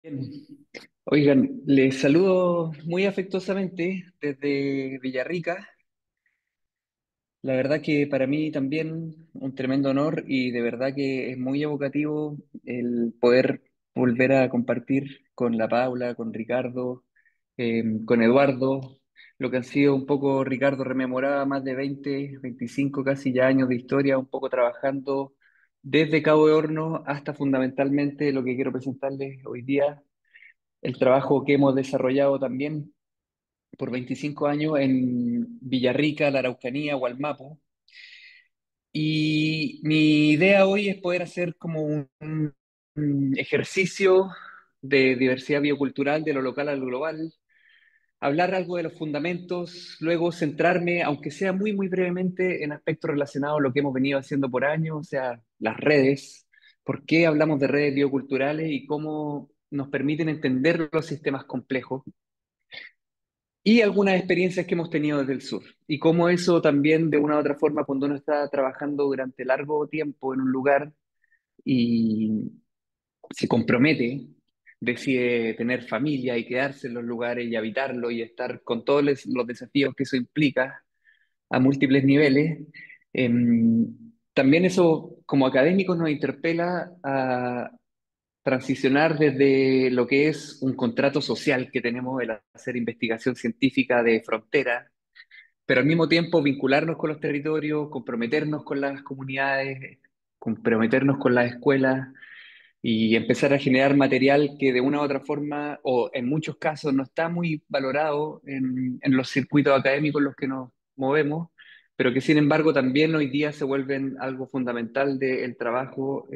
Bien. Oigan, les saludo muy afectuosamente desde Villarrica. La verdad que para mí también un tremendo honor y de verdad que es muy evocativo el poder volver a compartir con la Paula, con Ricardo, con Eduardo, lo que han sido un poco. Ricardo rememoraba más de 20, 25 casi ya años de historia, un poco trabajando desde Cabo de Horno hasta fundamentalmente lo que quiero presentarles hoy día, el trabajo que hemos desarrollado también por 25 años en Villarrica, la Araucanía, Gualmapu. Y mi idea hoy es poder hacer como un ejercicio de diversidad biocultural, de lo local a lo global, hablar algo de los fundamentos, luego centrarme, aunque sea muy, muy brevemente, en aspectos relacionados a lo que hemos venido haciendo por años, o sea, las redes, por qué hablamos de redes bioculturales y cómo nos permiten entender los sistemas complejos y algunas experiencias que hemos tenido desde el sur. Y cómo eso también, de una u otra forma, cuando uno está trabajando durante largo tiempo en un lugar y se compromete, decide tener familia y quedarse en los lugares y habitarlo y estar con todos los desafíos que eso implica a múltiples niveles, también eso como académicos nos interpela a transicionar desde lo que es un contrato social que tenemos, el hacer investigación científica de frontera, pero al mismo tiempo vincularnos con los territorios, comprometernos con las comunidades, comprometernos con las escuelas y empezar a generar material que de una u otra forma, o en muchos casos, no está muy valorado en los circuitos académicos en los que nos movemos, pero que sin embargo también hoy día se vuelven algo fundamental del trabajo,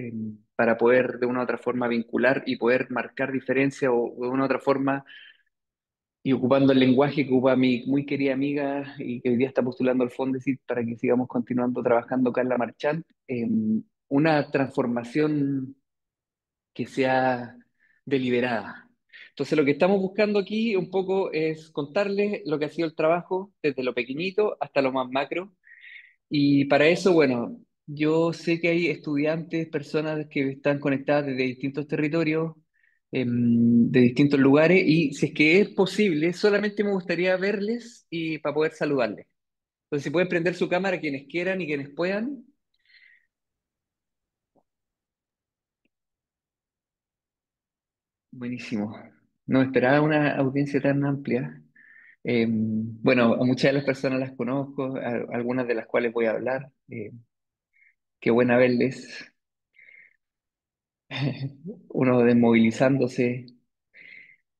para poder de una u otra forma vincular y poder marcar diferencia o de una u otra forma, y ocupando el lenguaje que ocupa mi muy querida amiga y que hoy día está postulando al Fondesit para que sigamos continuando trabajando, Carla Marchant, una transformación que sea deliberada. Entonces, lo que estamos buscando aquí un poco es contarles lo que ha sido el trabajo desde lo pequeñito hasta lo más macro. Y para eso, bueno, yo sé que hay estudiantes, personas que están conectadas desde distintos territorios, de distintos lugares, y si es que es posible, solamente me gustaría verles y para poder saludarles. Entonces, si pueden prender su cámara quienes quieran y quienes puedan, buenísimo. No esperaba una audiencia tan amplia. Bueno, a muchas de las personas las conozco, algunas de las cuales voy a hablar. Qué buena verles, uno desmovilizándose.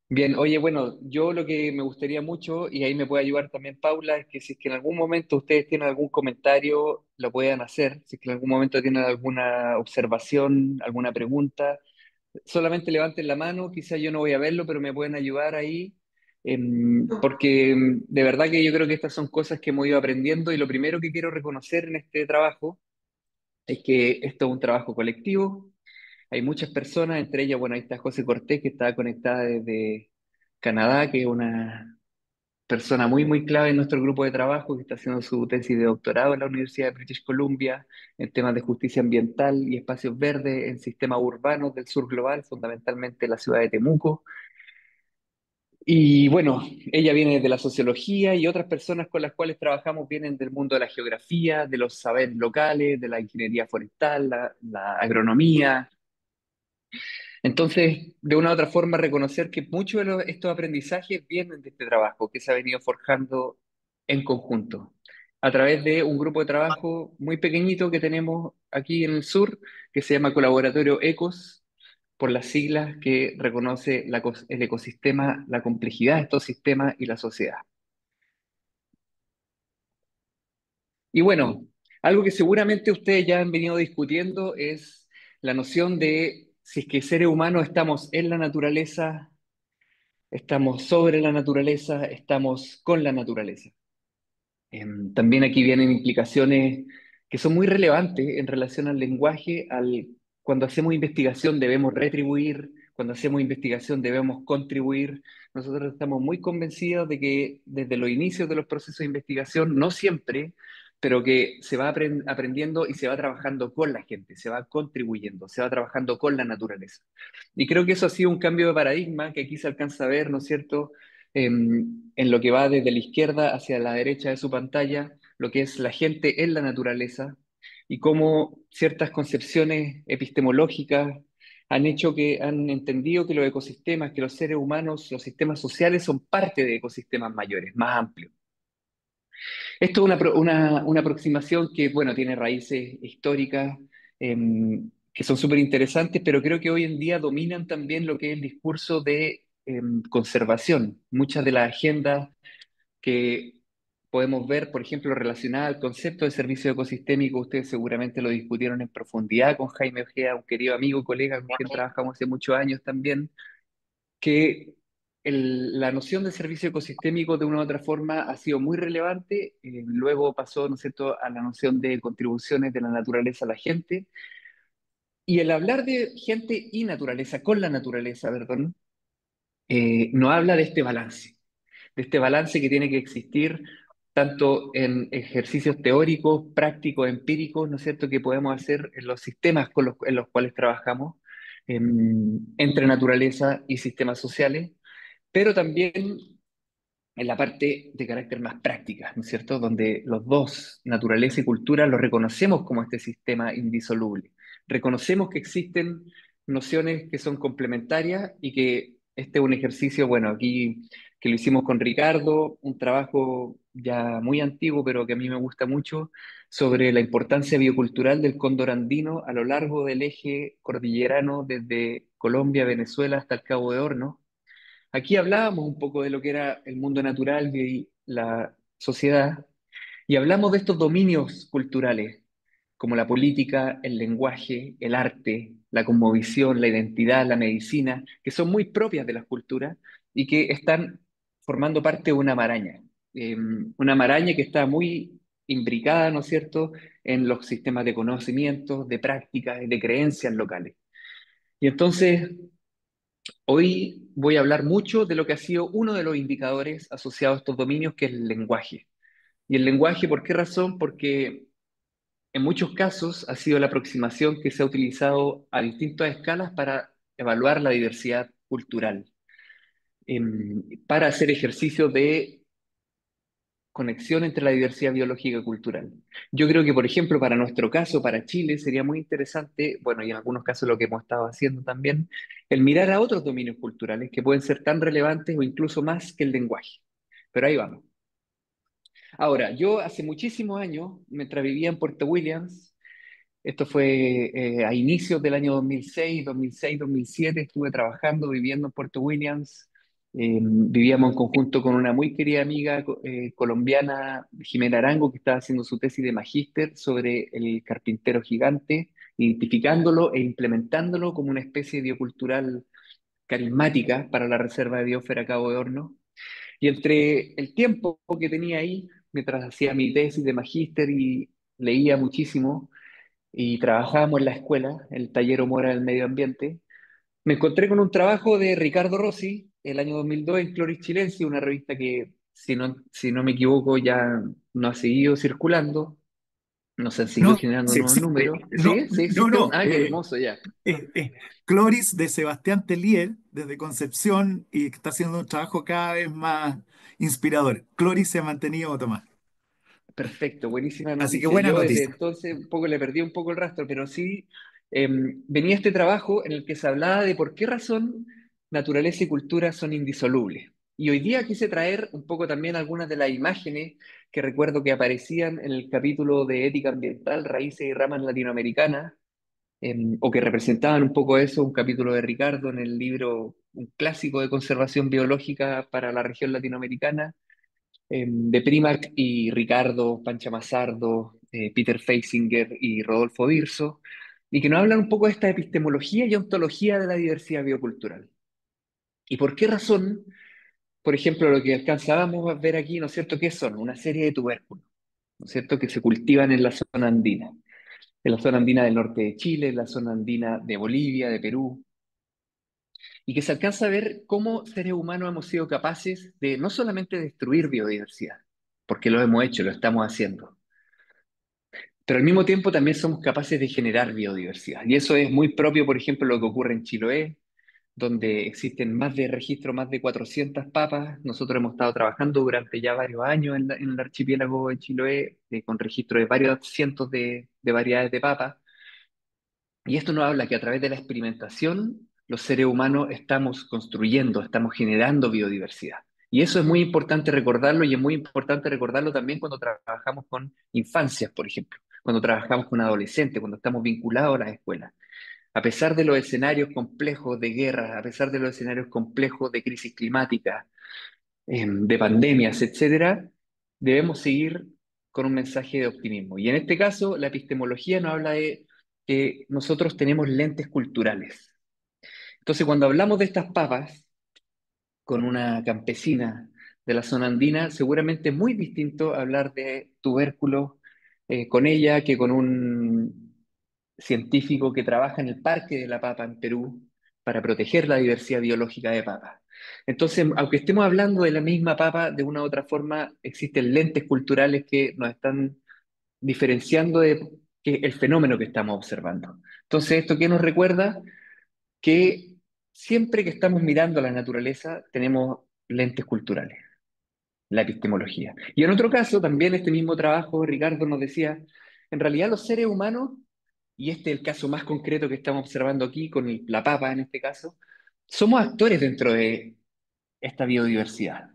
Bien, oye, bueno, yo lo que me gustaría mucho, y ahí me puede ayudar también Paula, es que si es que en algún momento ustedes tienen algún comentario, lo puedan hacer. Si es que en algún momento tienen alguna observación, alguna pregunta, solamente levanten la mano, quizás yo no voy a verlo, pero me pueden ayudar ahí, porque de verdad que yo creo que estas son cosas que hemos ido aprendiendo y lo primero que quiero reconocer en este trabajo es que esto es un trabajo colectivo, hay muchas personas, entre ellas, bueno, ahí está José Cortés, que está conectada desde Canadá, que es una persona muy, muy clave en nuestro grupo de trabajo, que está haciendo su tesis de doctorado en la Universidad de British Columbia en temas de justicia ambiental y espacios verdes en sistemas urbanos del sur global, fundamentalmente la ciudad de Temuco. Y bueno, ella viene de la sociología y otras personas con las cuales trabajamos vienen del mundo de la geografía, de los saberes locales, de la ingeniería forestal, la agronomía. Entonces, de una u otra forma, reconocer que muchos de estos aprendizajes vienen de este trabajo que se ha venido forjando en conjunto, a través de un grupo de trabajo muy pequeñito que tenemos aquí en el sur, que se llama Colaboratorio ECOS, por las siglas que reconoce el ecosistema, la complejidad de estos sistemas y la sociedad. Y bueno, algo que seguramente ustedes ya han venido discutiendo es la noción de si es que seres humanos estamos en la naturaleza, estamos sobre la naturaleza, estamos con la naturaleza. También aquí vienen implicaciones que son muy relevantes en relación al lenguaje. Cuando hacemos investigación debemos retribuir, cuando hacemos investigación debemos contribuir. Nosotros estamos muy convencidos de que desde los inicios de los procesos de investigación, no siempre, pero que se va aprendiendo y se va trabajando con la gente, se va contribuyendo, se va trabajando con la naturaleza. Y creo que eso ha sido un cambio de paradigma que aquí se alcanza a ver, ¿no es cierto?, en lo que va desde la izquierda hacia la derecha de su pantalla, lo que es la gente en la naturaleza y cómo ciertas concepciones epistemológicas han hecho que han entendido que los ecosistemas, que los seres humanos, los sistemas sociales son parte de ecosistemas mayores, más amplios. Esto es una aproximación que, bueno, tiene raíces históricas que son súper interesantes, pero creo que hoy en día dominan también lo que es el discurso de conservación. Muchas de las agendas que podemos ver, por ejemplo, relacionadas al concepto de servicio ecosistémico, ustedes seguramente lo discutieron en profundidad con Jaime Ojea, un querido amigo y colega con quien trabajamos hace muchos años también, que la noción de servicio ecosistémico de una u otra forma ha sido muy relevante, luego pasó, ¿no es cierto?, a la noción de contribuciones de la naturaleza a la gente, y el hablar de gente y naturaleza, con la naturaleza, perdón, nos habla de este balance que tiene que existir tanto en ejercicios teóricos, prácticos, empíricos, ¿no es cierto?, que podemos hacer en los sistemas en los cuales trabajamos, entre naturaleza y sistemas sociales, pero también en la parte de carácter más práctica, ¿no es cierto? Donde los dos, naturaleza y cultura, los reconocemos como este sistema indisoluble. Reconocemos que existen nociones que son complementarias y que este es un ejercicio, bueno, aquí que lo hicimos con Ricardo, un trabajo ya muy antiguo, pero que a mí me gusta mucho, sobre la importancia biocultural del cóndor andino a lo largo del eje cordillerano desde Colombia, Venezuela hasta el Cabo de Hornos. Aquí hablábamos un poco de lo que era el mundo natural y la sociedad, y hablamos de estos dominios culturales, como la política, el lenguaje, el arte, la cosmovisión, la identidad, la medicina, que son muy propias de las culturas y que están formando parte de una maraña que está muy imbricada, ¿no es cierto?, en los sistemas de conocimientos, de prácticas, de creencias locales. Y entonces, hoy voy a hablar mucho de lo que ha sido uno de los indicadores asociados a estos dominios, que es el lenguaje. Y el lenguaje, ¿por qué razón? Porque en muchos casos ha sido la aproximación que se ha utilizado a distintas escalas para evaluar la diversidad cultural, para hacer ejercicios de conexión entre la diversidad biológica y cultural. Yo creo que, por ejemplo, para nuestro caso, para Chile, sería muy interesante, bueno, y en algunos casos lo que hemos estado haciendo también, el mirar a otros dominios culturales que pueden ser tan relevantes o incluso más que el lenguaje. Pero ahí vamos. Ahora, yo hace muchísimos años, mientras vivía en Puerto Williams, esto fue a inicios del año 2006, 2007, estuve trabajando, viviendo en Puerto Williams. Vivíamos en conjunto con una muy querida amiga colombiana, Jimena Arango, que estaba haciendo su tesis de magíster sobre el carpintero gigante, identificándolo e implementándolo como una especie biocultural carismática para la Reserva de Biosfera Cabo de Hornos. Y entre el tiempo que tenía ahí, mientras hacía mi tesis de magíster y leía muchísimo, y trabajábamos en la escuela, en el taller Mora del Medio Ambiente, me encontré con un trabajo de Ricardo Rossi, el año 2002 en Cloris Chilensis, una revista que, si no me equivoco, ya no ha seguido circulando, no se han seguido No, generando sí nuevos existe. números. No, ¿Sí? ¿Sí no, existe aún? no. Ah, qué hermoso, ya. Eh, eh, Cloris de Sebastián Tellier, desde Concepción, y que está haciendo un trabajo cada vez más inspirador. Cloris se ha mantenido, Tomás. Perfecto, buenísima Así que noticia. buena Yo desde noticia. entonces un poco le perdí un poco el rastro, pero sí venía este trabajo en el que se hablaba de por qué razón naturaleza y cultura son indisolubles. Y hoy día quise traer un poco también algunas de las imágenes que recuerdo que aparecían en el capítulo de Ética Ambiental, Raíces y Ramas Latinoamericanas, o que representaban un poco eso, un capítulo de Ricardo en el libro, un clásico de conservación biológica para la región latinoamericana, de Primark y Ricardo, Pancha Mazzardo, Peter Feisinger y Rodolfo Dirso, y que nos hablan un poco de esta epistemología y ontología de la diversidad biocultural. ¿Y por qué razón? Por ejemplo, lo que alcanzábamos a ver aquí, ¿no es cierto?, ¿qué son? Una serie de tubérculos, ¿no es cierto?, que se cultivan en la zona andina, en la zona andina del norte de Chile, en la zona andina de Bolivia, de Perú, y que se alcanza a ver cómo seres humanos hemos sido capaces de no solamente destruir biodiversidad, porque lo hemos hecho, lo estamos haciendo, pero al mismo tiempo también somos capaces de generar biodiversidad. Y eso es muy propio, por ejemplo, lo que ocurre en Chiloé, donde existen más de 400 papas. Nosotros hemos estado trabajando durante ya varios años en el archipiélago de Chiloé, con registro de varios cientos de variedades de papas. Y esto nos habla que a través de la experimentación, los seres humanos estamos construyendo, estamos generando biodiversidad. Y eso es muy importante recordarlo y es muy importante recordarlo también cuando trabajamos con infancias, por ejemplo, cuando trabajamos con adolescentes, cuando estamos vinculados a las escuelas. A pesar de los escenarios complejos de guerra, a pesar de los escenarios complejos de crisis climática, de pandemias, etcétera, debemos seguir con un mensaje de optimismo. Y en este caso, la epistemología nos habla de que nosotros tenemos lentes culturales. Entonces, cuando hablamos de estas papas con una campesina de la zona andina, seguramente es muy distinto hablar de tubérculos con ella que con un científico que trabaja en el Parque de la Papa en Perú para proteger la diversidad biológica de papas. Entonces, aunque estemos hablando de la misma papa, de una u otra forma existen lentes culturales que nos están diferenciando de el fenómeno que estamos observando. Entonces, ¿esto qué nos recuerda? Que siempre que estamos mirando a la naturaleza tenemos lentes culturales, la epistemología. Y en otro caso, también este mismo trabajo, Ricardo nos decía, en realidad los seres humanos, y este es el caso más concreto que estamos observando aquí con la papa en este caso, somos actores dentro de esta biodiversidad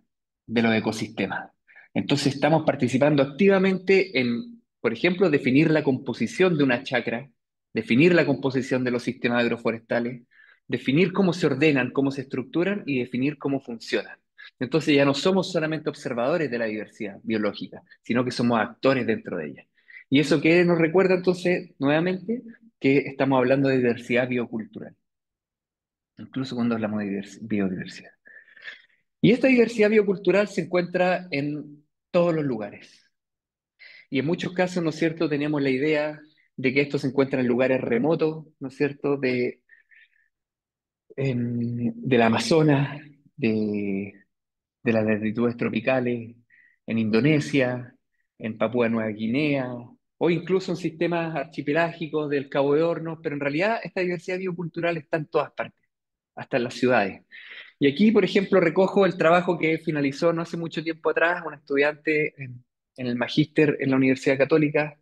de los ecosistemas. Entonces estamos participando activamente en, por ejemplo, definir la composición de una chacra, definir la composición de los sistemas agroforestales, definir cómo se ordenan, cómo se estructuran y definir cómo funcionan. Entonces ya no somos solamente observadores de la diversidad biológica, sino que somos actores dentro de ella. ¿Y eso qué nos recuerda entonces nuevamente? Que estamos hablando de diversidad biocultural, incluso cuando hablamos de biodiversidad. Y esta diversidad biocultural se encuentra en todos los lugares. Y en muchos casos, ¿no es cierto?, tenemos la idea de que esto se encuentra en lugares remotos, ¿no es cierto?, del Amazonas, de las latitudes tropicales, en Indonesia, en Papúa Nueva Guinea, o incluso en sistemas archipelágicos del Cabo de Hornos, pero en realidad esta diversidad biocultural está en todas partes, hasta en las ciudades. Y aquí, por ejemplo, recojo el trabajo que finalizó no hace mucho tiempo atrás una estudiante en el magíster en la Universidad Católica,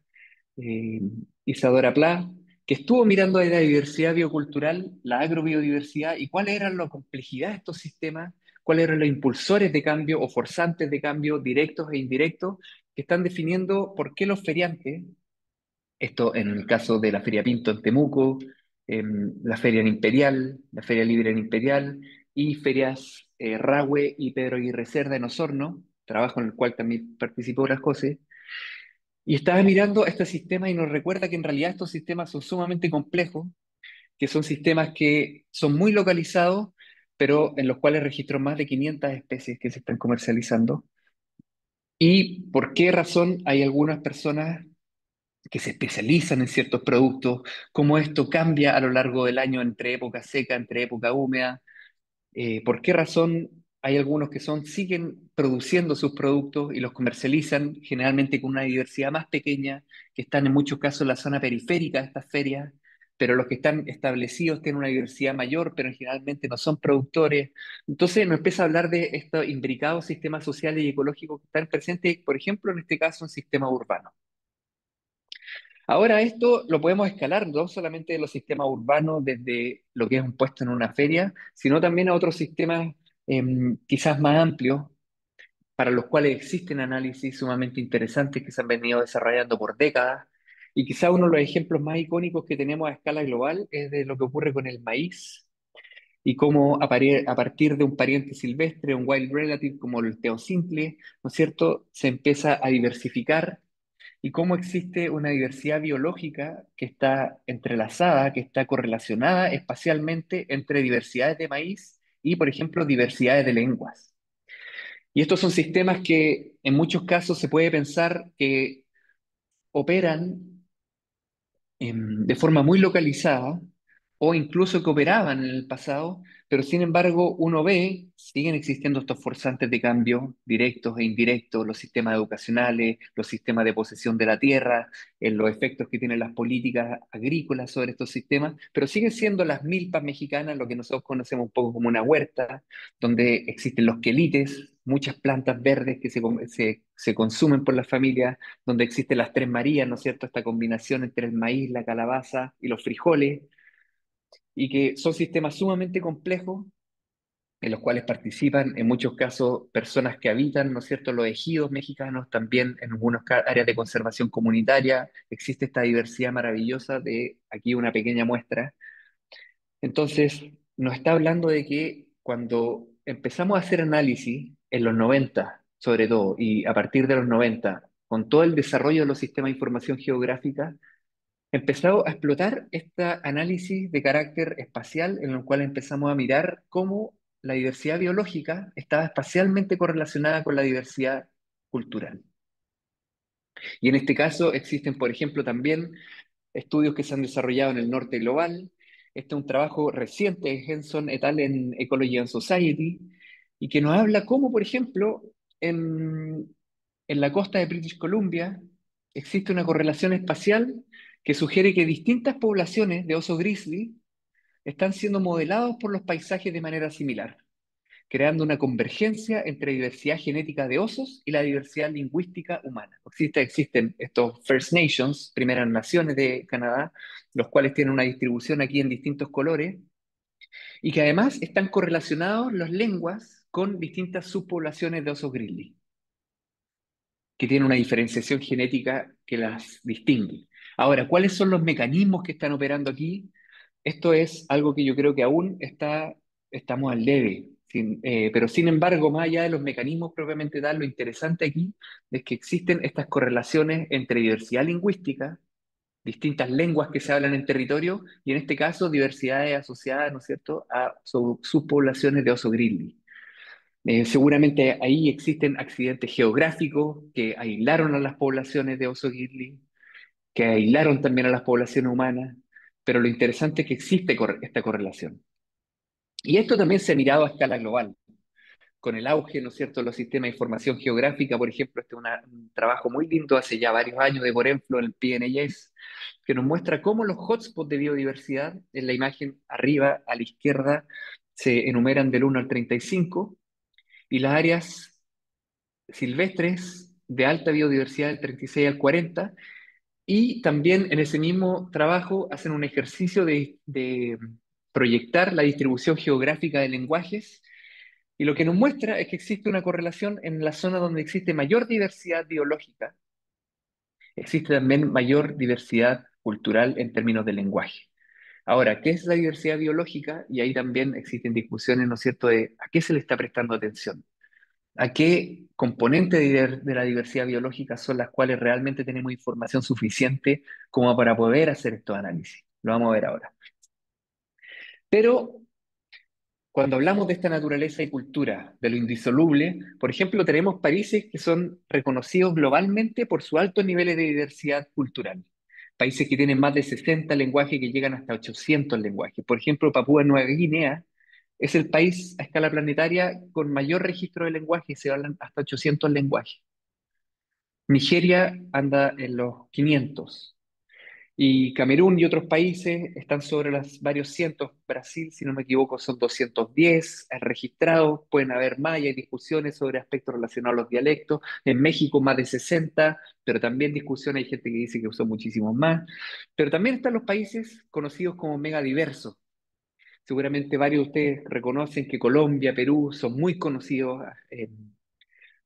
eh, Isadora Pla, que estuvo mirando la diversidad biocultural, la agrobiodiversidad y cuál era la complejidad de estos sistemas, cuáles eran los impulsores de cambio o forzantes de cambio directos e indirectos que están definiendo por qué los feriantes, esto en el caso de la Feria Pinto en Temuco, la Feria en Imperial, la Feria Libre en Imperial y ferias Rahue y Pedro Aguirre Cerda en Osorno, trabajo en el cual también participó las cosas. Y estaba mirando este sistema y nos recuerda que en realidad estos sistemas son sumamente complejos, que son sistemas que son muy localizados, pero en los cuales registro más de 500 especies que se están comercializando. ¿Y por qué razón hay algunas personas que se especializan en ciertos productos? ¿Cómo esto cambia a lo largo del año entre época seca, entre época húmeda? ¿Por qué razón hay algunos que siguen produciendo sus productos y los comercializan generalmente con una diversidad más pequeña, que están en muchos casos en la zona periférica de estas ferias, pero los que están establecidos tienen una diversidad mayor, pero generalmente no son productores? Entonces nos empieza a hablar de estos imbricados sistemas sociales y ecológicos que están presentes, por ejemplo, en este caso, en sistemas urbanos. Ahora esto lo podemos escalar no solamente de los sistemas urbanos desde lo que es un puesto en una feria, sino también a otros sistemas quizás más amplios, para los cuales existen análisis sumamente interesantes que se han venido desarrollando por décadas. Y quizás uno de los ejemplos más icónicos que tenemos a escala global es de lo que ocurre con el maíz y cómo a partir de un pariente silvestre, un wild relative como el teosimple, ¿no es cierto?, se empieza a diversificar y cómo existe una diversidad biológica que está entrelazada, que está correlacionada espacialmente entre diversidades de maíz y, por ejemplo, diversidades de lenguas. Y estos son sistemas que en muchos casos se puede pensar que operan de forma muy localizada, o incluso que operaban en el pasado, pero sin embargo uno ve, siguen existiendo estos forzantes de cambio directos e indirectos, los sistemas educacionales, los sistemas de posesión de la tierra, los efectos que tienen las políticas agrícolas sobre estos sistemas, pero siguen siendo las milpas mexicanas, lo que nosotros conocemos un poco como una huerta, donde existen los quelites, muchas plantas verdes que se consumen por las familias, donde existen las tres Marías, ¿no es cierto? Esta combinación entre el maíz, la calabaza y los frijoles, y que son sistemas sumamente complejos en los cuales participan en muchos casos personas que habitan, ¿no es cierto?, los ejidos mexicanos, también en algunas áreas de conservación comunitaria, existe esta diversidad maravillosa de aquí una pequeña muestra. Entonces, nos está hablando de que cuando empezamos a hacer análisis en los 90, sobre todo, y a partir de los 90, con todo el desarrollo de los sistemas de información geográfica, empezado a explotar este análisis de carácter espacial en el cual empezamos a mirar cómo la diversidad biológica estaba espacialmente correlacionada con la diversidad cultural. Y en este caso existen, por ejemplo, también estudios que se han desarrollado en el norte global. Este es un trabajo reciente de Henson et al. En Ecology and Society y que nos habla cómo, por ejemplo, en la costa de British Columbia existe una correlación espacial que sugiere que distintas poblaciones de oso grizzly están siendo modelados por los paisajes de manera similar, creando una convergencia entre diversidad genética de osos y la diversidad lingüística humana. Existen estos First Nations, primeras naciones de Canadá, los cuales tienen una distribución aquí en distintos colores, y que además están correlacionados las lenguas con distintas subpoblaciones de osos grizzly, que tienen una diferenciación genética que las distingue. Ahora, ¿cuáles son los mecanismos que están operando aquí? Esto es algo que yo creo que aún estamos al debe, pero sin embargo, más allá de los mecanismos propiamente tal, lo interesante aquí es que existen estas correlaciones entre diversidad lingüística, distintas lenguas que se hablan en territorio, y en este caso diversidades asociadas, ¿no es cierto?, a subpoblaciones de oso grizzly. Seguramente ahí existen accidentes geográficos que aislaron a las poblaciones de oso grizzly, que aislaron también a las poblaciones humanas, pero lo interesante es que existe esta correlación. Y esto también se ha mirado a escala global, con el auge, ¿no es cierto?, de los sistemas de información geográfica. Por ejemplo, este es un trabajo muy lindo hace ya varios años de Gorenflo en el PNAS, que nos muestra cómo los hotspots de biodiversidad, en la imagen arriba a la izquierda, se enumeran del 1 al 35, y las áreas silvestres de alta biodiversidad del 36 al 40, y también en ese mismo trabajo hacen un ejercicio de proyectar la distribución geográfica de lenguajes, y lo que nos muestra es que existe una correlación en la zona donde existe mayor diversidad biológica, existe también mayor diversidad cultural en términos de lenguaje. Ahora, ¿qué es la diversidad biológica? Y ahí también existen discusiones, ¿no es cierto?, de a qué se le está prestando atención. ¿A qué componentes de la diversidad biológica son las cuales realmente tenemos información suficiente como para poder hacer estos análisis? Lo vamos a ver ahora. Pero cuando hablamos de esta naturaleza y cultura, de lo indisoluble, por ejemplo, tenemos países que son reconocidos globalmente por sus altos niveles de diversidad cultural. Países que tienen más de 60 lenguajes, que llegan hasta 800 lenguajes. Por ejemplo, Papúa Nueva Guinea es el país a escala planetaria con mayor registro de lenguajes, se hablan hasta 800 lenguajes. Nigeria anda en los 500. Y Camerún y otros países están sobre los varios cientos. Brasil, si no me equivoco, son 210 registrados. Pueden haber más y hay discusiones sobre aspectos relacionados a los dialectos. En México más de 60, pero también discusiones, hay gente que dice que son muchísimos más. Pero también están los países conocidos como megadiversos. Seguramente varios de ustedes reconocen que Colombia, Perú son muy conocidos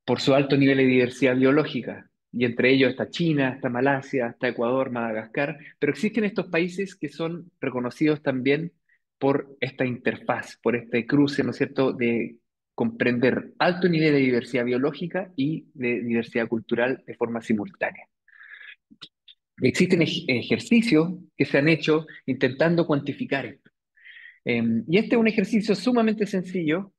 por su alto nivel de diversidad biológica. Y entre ellos está China, está Malasia, está Ecuador, Madagascar, pero existen estos países que son reconocidos también por esta interfaz, por este cruce, ¿no es cierto?, de comprender alto nivel de diversidad biológica y de diversidad cultural de forma simultánea. Existen ejercicios que se han hecho intentando cuantificar esto. Y este es un ejercicio sumamente sencillo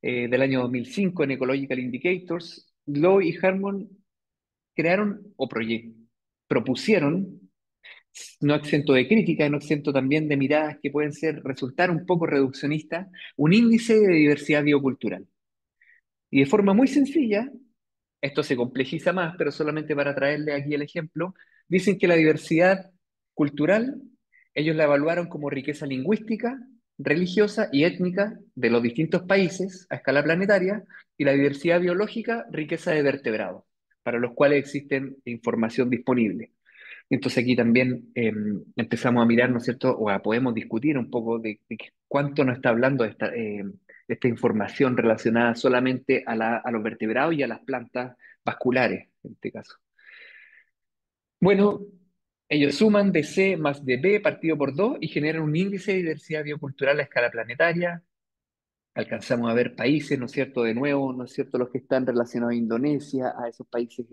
del año 2005 en Ecological Indicators. Lowe y Harmon crearon o propusieron no exento de crítica, no exento también de miradas que pueden resultar un poco reduccionistas, un índice de diversidad biocultural. Y de forma muy sencilla, esto se complejiza más, pero solamente para traerle aquí el ejemplo, dicen que la diversidad cultural, ellos la evaluaron como riqueza lingüística, religiosa y étnica de los distintos países a escala planetaria, y la diversidad biológica, riqueza de vertebrados, para los cuales existen información disponible. Entonces aquí también empezamos a mirar, ¿no es cierto? O podemos discutir un poco de cuánto nos está hablando esta información relacionada solamente a los vertebrados y a las plantas vasculares, en este caso. Bueno, ellos suman DC más DB partido por 2 y generan un índice de diversidad biocultural a escala planetaria. Alcanzamos a ver países, ¿no es cierto? De nuevo, ¿no es cierto? Los que están relacionados a Indonesia, a esos países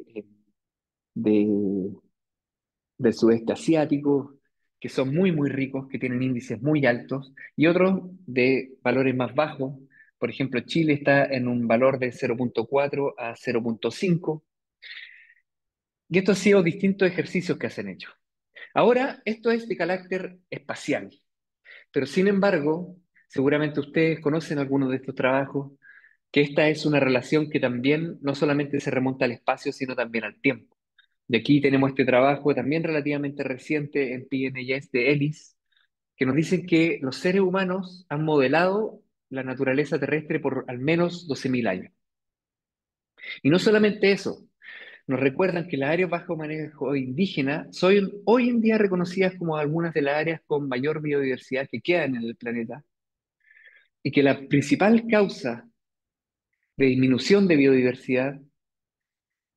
de del sudeste asiático, que son muy, muy ricos, que tienen índices muy altos, y otros de valores más bajos. Por ejemplo, Chile está en un valor de 0,4 a 0,5, y estos han sido distintos ejercicios que se han hecho. Ahora, esto es de carácter espacial, pero sin embargo, seguramente ustedes conocen algunos de estos trabajos, que esta es una relación que también no solamente se remonta al espacio, sino también al tiempo. De aquí tenemos este trabajo también relativamente reciente en PNAS de Ellis, que nos dicen que los seres humanos han modelado la naturaleza terrestre por al menos 12.000 años. Y no solamente eso, nos recuerdan que las áreas bajo manejo indígena son hoy en día reconocidas como algunas de las áreas con mayor biodiversidad que quedan en el planeta, y que la principal causa de disminución de biodiversidad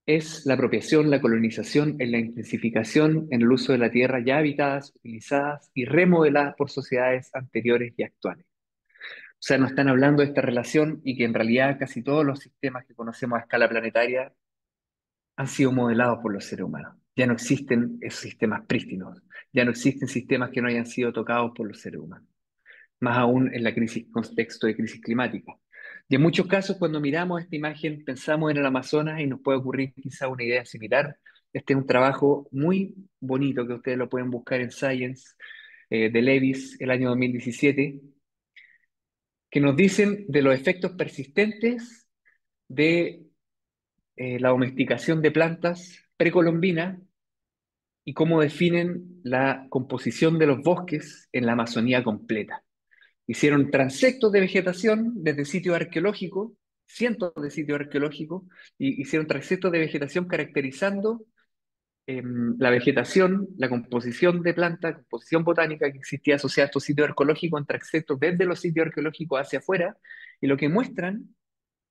es la apropiación, la colonización, en la intensificación en el uso de la tierra ya habitadas, utilizadas y remodeladas por sociedades anteriores y actuales. O sea, nos están hablando de esta relación y que en realidad casi todos los sistemas que conocemos a escala planetaria han sido modelados por los seres humanos. Ya no existen esos sistemas prístinos, ya no existen sistemas que no hayan sido tocados por los seres humanos, más aún en la crisis, contexto de crisis climática. Y en muchos casos, cuando miramos esta imagen, pensamos en el Amazonas y nos puede ocurrir quizá una idea similar. Este es un trabajo muy bonito que ustedes lo pueden buscar en Science, de Levis, el año 2017, que nos dicen de los efectos persistentes de la domesticación de plantas precolombinas y cómo definen la composición de los bosques en la Amazonía completa. Hicieron transectos de vegetación desde sitios arqueológicos, cientos de sitios arqueológicos, y hicieron transectos de vegetación caracterizando la vegetación, la composición de planta, composición botánica que existía asociada a estos sitios arqueológicos en transectos desde los sitios arqueológicos hacia afuera, y lo que muestran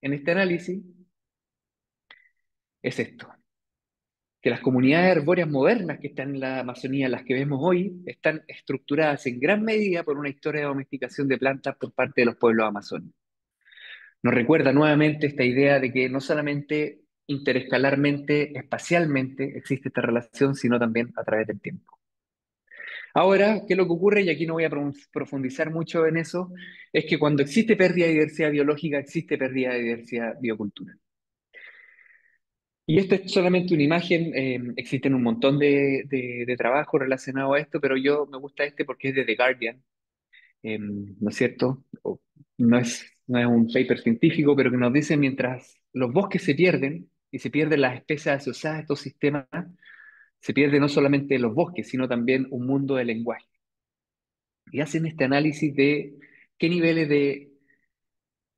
en este análisis es esto, que las comunidades arbóreas modernas que están en la Amazonía, las que vemos hoy, están estructuradas en gran medida por una historia de domesticación de plantas por parte de los pueblos amazónicos. Nos recuerda nuevamente esta idea de que no solamente interescalarmente, espacialmente existe esta relación, sino también a través del tiempo. Ahora, ¿qué es lo que ocurre? Y aquí no voy a profundizar mucho en eso, es que cuando existe pérdida de diversidad biológica, existe pérdida de diversidad biocultural. Y esto es solamente una imagen, existen un montón de trabajos relacionados a esto, pero yo me gusta este porque es de The Guardian, ¿no es cierto? No es un paper científico, pero que nos dice mientras los bosques se pierden y se pierden las especies asociadas a estos sistemas, se pierde no solamente los bosques, sino también un mundo de lenguaje. Y hacen este análisis de qué niveles de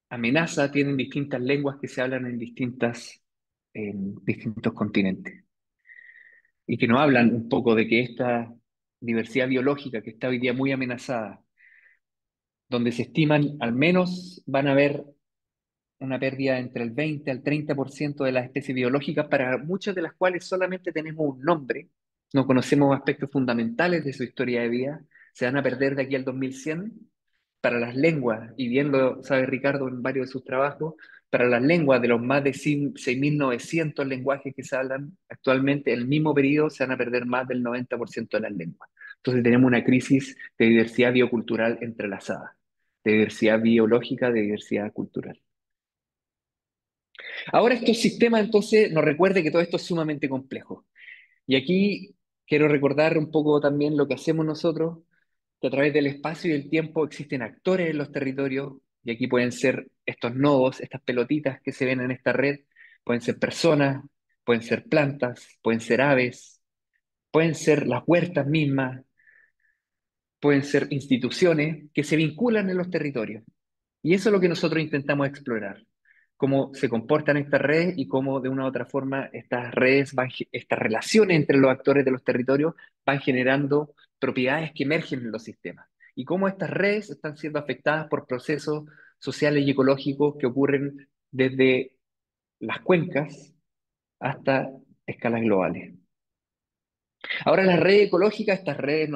amenaza tienen distintas lenguas que se hablan en distintos continentes. Y que nos hablan un poco de que esta diversidad biológica que está hoy día muy amenazada, donde se estiman al menos van a haber una pérdida entre el 20 al 30% de las especies biológicas, para muchas de las cuales solamente tenemos un nombre, no conocemos aspectos fundamentales de su historia de vida, se van a perder de aquí al 2100. Para las lenguas, y bien lo sabe Ricardo en varios de sus trabajos, para las lenguas de los más de 6.900 lenguajes que se hablan actualmente, en el mismo periodo se van a perder más del 90% de las lenguas. Entonces tenemos una crisis de diversidad biocultural entrelazada, de diversidad biológica, de diversidad cultural. Ahora estos sistemas entonces nos recuerden que todo esto es sumamente complejo. Y aquí Quiero recordar un poco también lo que hacemos nosotros, que a través del espacio y el tiempo existen actores en los territorios, y aquí pueden ser estos nodos, estas pelotitas que se ven en esta red, pueden ser personas, pueden ser plantas, pueden ser aves, pueden ser las huertas mismas, pueden ser instituciones que se vinculan en los territorios. Y eso es lo que nosotros intentamos explorar, cómo se comportan estas redes y cómo de una u otra forma estas redes estas relaciones entre los actores de los territorios van generando propiedades que emergen en los sistemas. Y cómo estas redes están siendo afectadas por procesos sociales y ecológicos que ocurren desde las cuencas hasta escalas globales. Ahora, las redes ecológicas, estas redes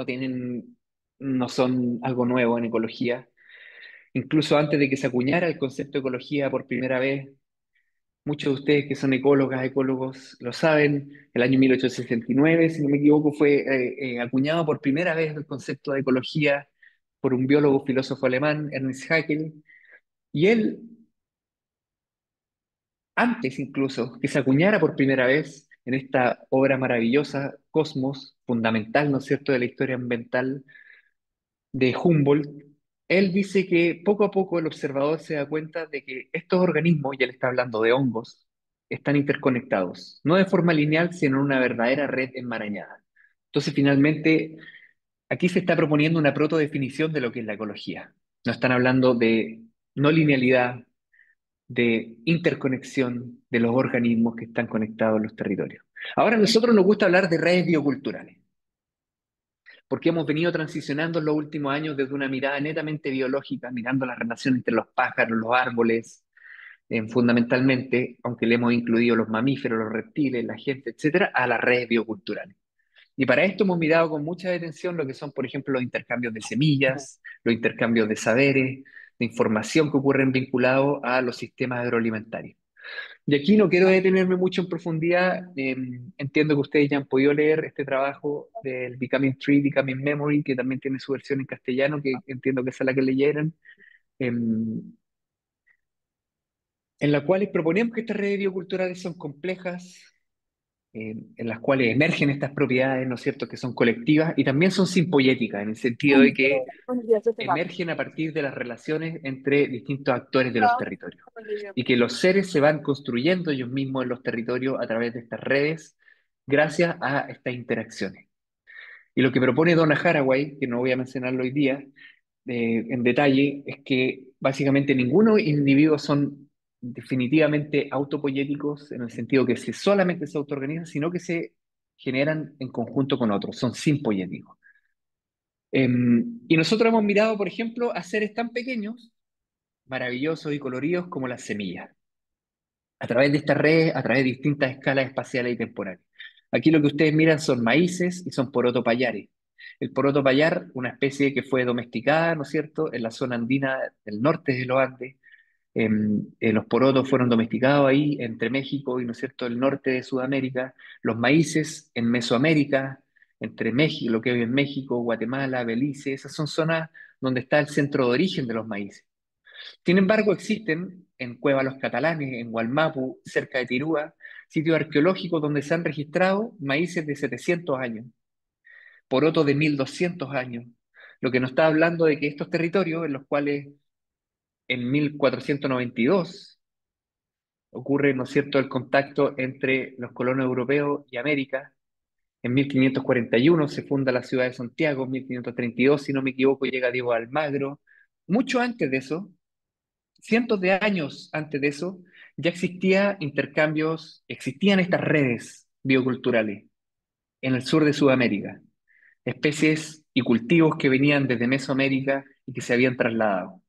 no son algo nuevo en ecología. Incluso antes de que se acuñara el concepto de ecología por primera vez, muchos de ustedes que son ecólogas, ecólogos, lo saben, el año 1869, si no me equivoco, fue acuñado por primera vez el concepto de ecología por un biólogo filósofo alemán, Ernst Haeckel, y él, antes incluso que se acuñara por primera vez en esta obra maravillosa, Cosmos, fundamental, ¿no es cierto?, de la historia ambiental de Humboldt, él dice que poco a poco el observador se da cuenta de que estos organismos, y él está hablando de hongos, están interconectados, no de forma lineal, sino en una verdadera red enmarañada. Entonces, finalmente, aquí se está proponiendo una protodefinición de lo que es la ecología. No están hablando de no linealidad, de interconexión de los organismos que están conectados en los territorios. Ahora, a nosotros nos gusta hablar de redes bioculturales porque hemos venido transicionando en los últimos años desde una mirada netamente biológica, mirando la relación entre los pájaros, los árboles, fundamentalmente, aunque le hemos incluido los mamíferos, los reptiles, la gente, etcétera, a las redes bioculturales. Y para esto hemos mirado con mucha atención lo que son, por ejemplo, los intercambios de semillas, los intercambios de saberes, de información que ocurren vinculados a los sistemas agroalimentarios. Y aquí no quiero detenerme mucho en profundidad. Entiendo que ustedes ya han podido leer este trabajo del Becoming Tree, Becoming Memory, que también tiene su versión en castellano, que entiendo que esa es la que leyeron, en la cual proponemos que estas redes bioculturales son complejas, en las cuales emergen estas propiedades, ¿no es cierto?, que son colectivas y también son simpoyéticas, en el sentido de que emergen a partir de las relaciones entre distintos actores de los territorios y que los seres se van construyendo ellos mismos en los territorios a través de estas redes gracias a estas interacciones. Y lo que propone Donna Haraway, que no voy a mencionarlo hoy día en detalle, es que básicamente ninguno individuo son definitivamente autopoyéticos en el sentido que solamente se autoorganizan, sino que se generan en conjunto con otros, son simpoyéticos. Y nosotros hemos mirado, por ejemplo, a seres tan pequeños, maravillosos y coloridos como las semillas, a través de estas redes, a través de distintas escalas espaciales y temporales. Aquí lo que ustedes miran son maíces y son poroto payares. El poroto payar, una especie que fue domesticada, ¿no es cierto?, en la zona andina del norte de los Andes. Los porotos fueron domesticados ahí, entre México y, ¿no es cierto?, el norte de Sudamérica. Los maíces en Mesoamérica, entre México, lo que hoy es México, Guatemala, Belice, esas son zonas donde está el centro de origen de los maíces. Sin embargo, existen en Cueva Los Catalanes, en Gualmapu, cerca de Tirúa, sitios arqueológicos donde se han registrado maíces de 700 años, porotos de 1200 años, lo que nos está hablando de que estos territorios en los cuales en 1492 ocurre, ¿no es cierto?, el contacto entre los colonos europeos y América. En 1541 se funda la ciudad de Santiago, en 1532, si no me equivoco, llega Diego Almagro. Mucho antes de eso, cientos de años antes de eso, ya existía intercambios, existían estas redes bioculturales en el sur de Sudamérica, especies y cultivos que venían desde Mesoamérica y que se habían trasladado.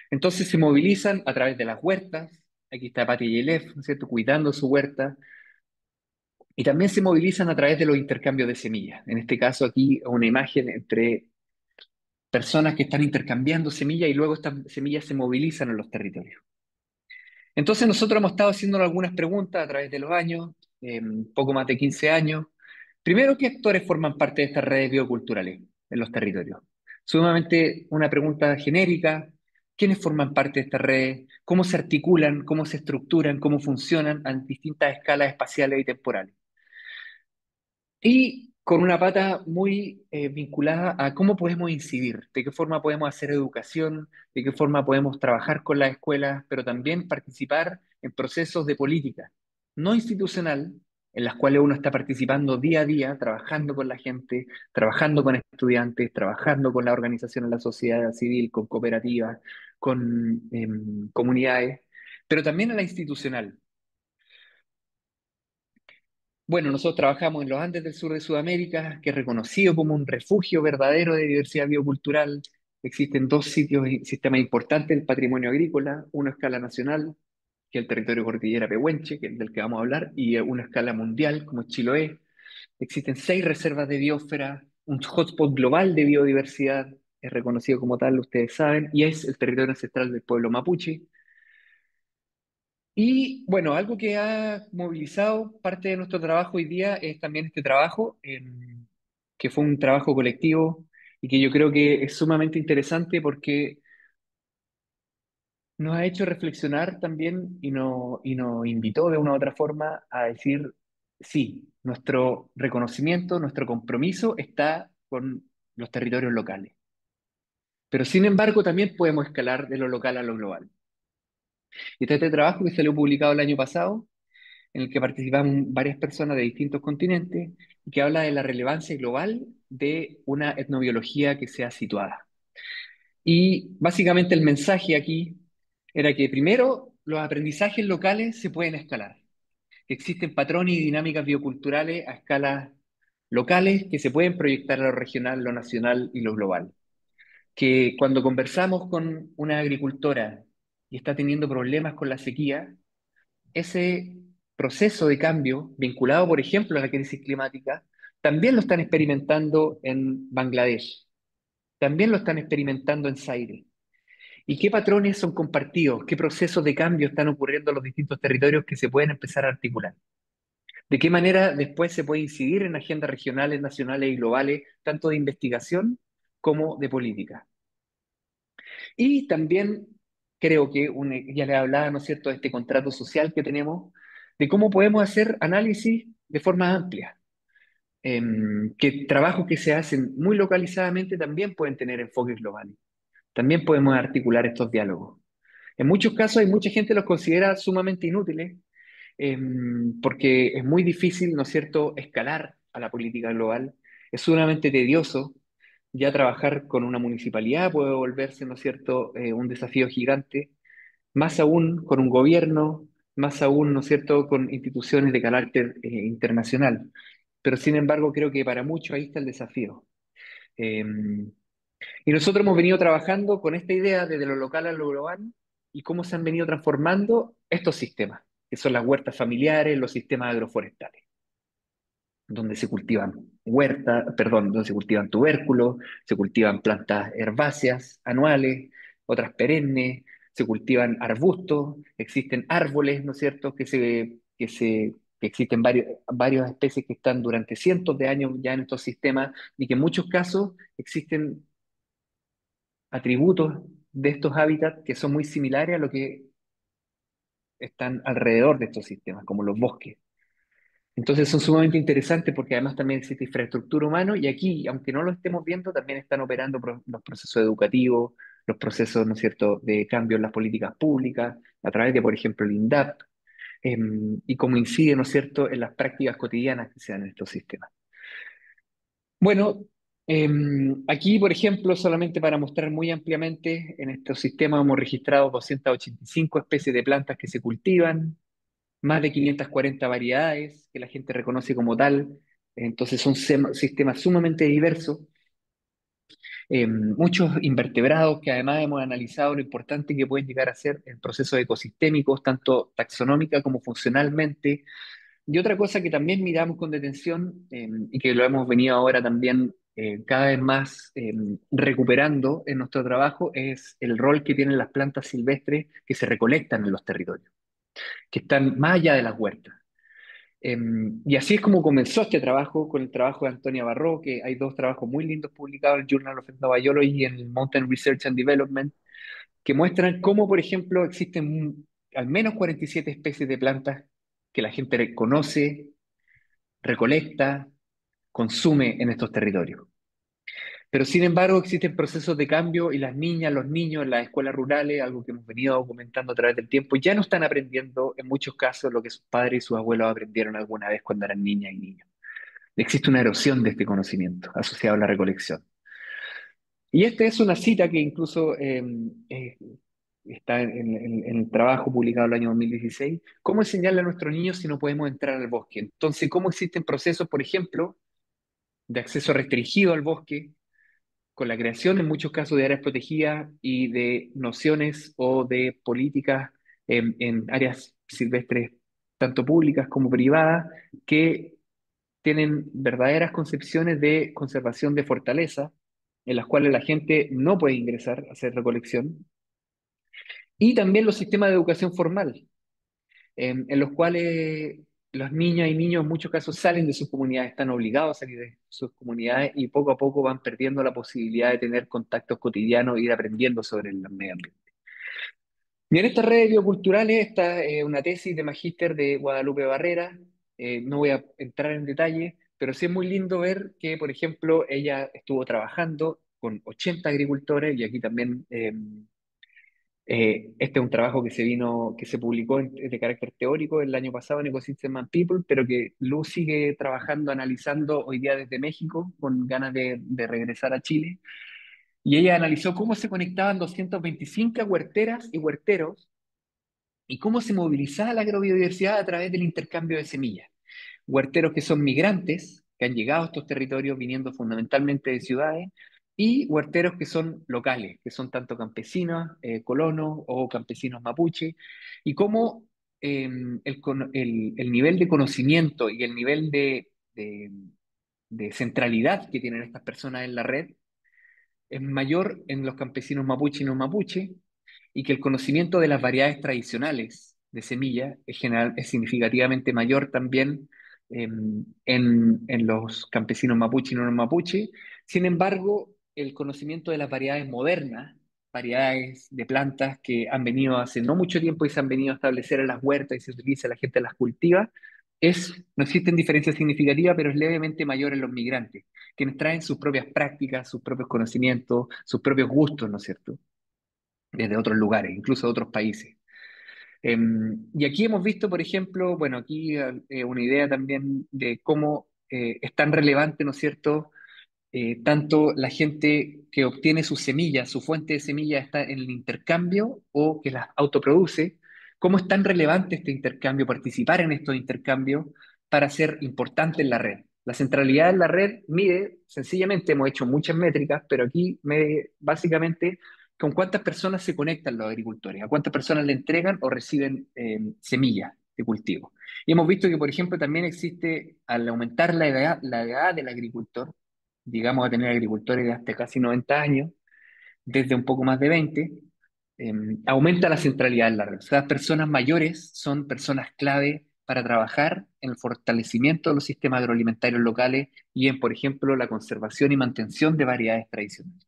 Entonces se movilizan a través de las huertas, aquí está Patti Yelef, ¿no es cierto?, cuidando su huerta, y también se movilizan a través de los intercambios de semillas. En este caso aquí una imagen entre personas que están intercambiando semillas y luego estas semillas se movilizan en los territorios. Entonces nosotros hemos estado haciendo algunas preguntas a través de los años, poco más de 15 años. Primero, ¿qué actores forman parte de estas redes bioculturales en los territorios? Sumamente una pregunta genérica. ¿Quiénes forman parte de estas redes? ¿Cómo se articulan? ¿Cómo se estructuran? ¿Cómo funcionan a distintas escalas espaciales y temporales? Y con una pata muy vinculada a cómo podemos incidir, de qué forma podemos hacer educación, de qué forma podemos trabajar con las escuelas, pero también participar en procesos de política no institucional, en las cuales uno está participando día a día, trabajando con la gente, trabajando con estudiantes, trabajando con la organización de la sociedad civil, con cooperativas, con comunidades, pero también en la institucional. Bueno, nosotros trabajamos en los Andes del sur de Sudamérica, que es reconocido como un refugio verdadero de diversidad biocultural. Existen dos sitios y sistemas importantes del patrimonio agrícola, uno a escala nacional, que es el territorio cordillera Pehuenche, que es del que vamos a hablar, y una a escala mundial, como es Chiloé. Existen 6 reservas de biosfera, un hotspot global de biodiversidad, es reconocido como tal, ustedes saben, y es el territorio ancestral del pueblo mapuche. Y bueno, algo que ha movilizado parte de nuestro trabajo hoy día es también este trabajo, que fue un trabajo colectivo y que yo creo que es sumamente interesante porque nos ha hecho reflexionar también y nos invitó de una u otra forma a decir, sí, nuestro reconocimiento, nuestro compromiso está con los territorios locales, pero sin embargo también podemos escalar de lo local a lo global. Y este trabajo que salió publicado el año pasado en el que participan varias personas de distintos continentes y que habla de la relevancia global de una etnobiología que sea situada. Y básicamente el mensaje aquí era que primero los aprendizajes locales se pueden escalar, que existen patrones y dinámicas bioculturales a escalas locales que se pueden proyectar a lo regional, lo nacional y lo global. Que cuando conversamos con una agricultora y está teniendo problemas con la sequía, ese proceso de cambio, vinculado, por ejemplo, a la crisis climática, también lo están experimentando en Bangladesh, también lo están experimentando en Zaire. ¿Y qué patrones son compartidos? ¿Qué procesos de cambio están ocurriendo en los distintos territorios que se pueden empezar a articular? ¿De qué manera después se puede incidir en agendas regionales, nacionales y globales, tanto de investigación como de política? Y también creo que ya le hablaba, ¿no es cierto?, de este contrato social que tenemos, de cómo podemos hacer análisis de forma amplia, que trabajos que se hacen muy localizadamente también pueden tener enfoques globales, también podemos articular estos diálogos. En muchos casos hay mucha gente que los considera sumamente inútiles, porque es muy difícil, ¿no es cierto?, escalar a la política global, es sumamente tedioso, ya trabajar con una municipalidad puede volverse, ¿no es cierto?, un desafío gigante, más aún con un gobierno, más aún, ¿no es cierto?, con instituciones de carácter internacional. Pero sin embargo, creo que para muchos ahí está el desafío. Eh, y nosotros hemos venido trabajando con esta idea desde lo local a lo global y cómo se han venido transformando estos sistemas, que son las huertas familiares, los sistemas agroforestales donde se cultivan huertas, perdón, donde se cultivan tubérculos, se cultivan plantas herbáceas anuales, otras perennes, se cultivan arbustos, existen árboles, ¿no es cierto?, que existen varias especies que están durante cientos de años ya en estos sistemas y que en muchos casos existen atributos de estos hábitats que son muy similares a lo que están alrededor de estos sistemas, como los bosques. Entonces son sumamente interesantes porque además también existe infraestructura humana y aquí, aunque no lo estemos viendo, también están operando los procesos educativos, los procesos, ¿no es cierto?, de cambio en las políticas públicas, a través de, por ejemplo, el INDAP, y cómo incide, ¿no es cierto?, en las prácticas cotidianas que se dan en estos sistemas. Bueno, aquí, por ejemplo, solamente para mostrar muy ampliamente, en estos sistemas hemos registrado 285 especies de plantas que se cultivan, más de 540 variedades que la gente reconoce como tal. Entonces son sistemas sumamente diversos, muchos invertebrados que además hemos analizado lo importante que pueden llegar a ser en procesos ecosistémicos, tanto taxonómica como funcionalmente. Y otra cosa que también miramos con detención, y que lo hemos venido ahora también cada vez más recuperando en nuestro trabajo es el rol que tienen las plantas silvestres que se recolectan en los territorios, que están más allá de las huertas. Y así es como comenzó este trabajo, con el trabajo de Antonia Barró, que hay dos trabajos muy lindos publicados en el Journal of Ethnobiology y en el Mountain Research and Development, que muestran cómo, por ejemplo, existen al menos 47 especies de plantas que la gente conoce, recolecta, consume en estos territorios. Pero sin embargo existen procesos de cambio y las niñas, los niños en las escuelas rurales, algo que hemos venido documentando a través del tiempo, ya no están aprendiendo en muchos casos lo que sus padres y sus abuelos aprendieron alguna vez cuando eran niñas y niños. Existe una erosión de este conocimiento asociado a la recolección. Y esta es una cita que incluso está en el trabajo publicado el año 2016. ¿Cómo enseñarle a nuestros niños si no podemos entrar al bosque? Entonces, ¿cómo existen procesos, por ejemplo, de acceso restringido al bosque, con la creación en muchos casos de áreas protegidas y de nociones o de políticas en áreas silvestres, tanto públicas como privadas, que tienen verdaderas concepciones de conservación de fortaleza, en las cuales la gente no puede ingresar a hacer recolección, y también los sistemas de educación formal, en los cuales los niñas y niños en muchos casos salen de sus comunidades, están obligados a salir de sus comunidades y poco a poco van perdiendo la posibilidad de tener contactos cotidianos e ir aprendiendo sobre el medio ambiente. Y en estas redes bioculturales está una tesis de magíster de Guadalupe Barrera. No voy a entrar en detalle, pero sí es muy lindo ver que, por ejemplo, ella estuvo trabajando con 80 agricultores y aquí también este es un trabajo que se publicó de carácter teórico el año pasado en Ecosystem and People, pero que Luz sigue trabajando, analizando hoy día desde México, con ganas de regresar a Chile. Y ella analizó cómo se conectaban 225 huerteras y huerteros y cómo se movilizaba la agrobiodiversidad a través del intercambio de semillas. Huerteros que son migrantes, que han llegado a estos territorios viniendo fundamentalmente de ciudades, y huerteros que son locales, que son tanto campesinos, colonos o campesinos mapuche, y cómo el nivel de conocimiento y el nivel de centralidad que tienen estas personas en la red es mayor en los campesinos mapuche y no mapuche, y que el conocimiento de las variedades tradicionales de semilla es significativamente mayor también en los campesinos mapuche y no mapuche. Sin embargo, el conocimiento de las variedades modernas, variedades de plantas que han venido hace no mucho tiempo y se han venido a establecer en las huertas y se utiliza, la gente las cultiva, no existen diferencias significativas, pero es levemente mayor en los migrantes, quienes traen sus propias prácticas, sus propios conocimientos, sus propios gustos, ¿no es cierto? Desde otros lugares, incluso de otros países. Y aquí hemos visto, por ejemplo, bueno, aquí una idea también de cómo es tan relevante, ¿no es cierto? Tanto la gente que obtiene sus semillas, su fuente de semillas está en el intercambio o que las autoproduce, cómo es tan relevante este intercambio, participar en estos intercambios para ser importante en la red. La centralidad en la red mide, sencillamente hemos hecho muchas métricas, pero aquí mide básicamente con cuántas personas se conectan los agricultores, a cuántas personas le entregan o reciben semillas de cultivo. Y hemos visto que, por ejemplo, también existe, al aumentar la edad del agricultor, llegamos a tener agricultores de hasta casi 90 años, desde un poco más de 20, eh, aumenta la centralidad en la red. O sea, las personas mayores son personas clave para trabajar en el fortalecimiento de los sistemas agroalimentarios locales y en, por ejemplo, la conservación y mantención de variedades tradicionales.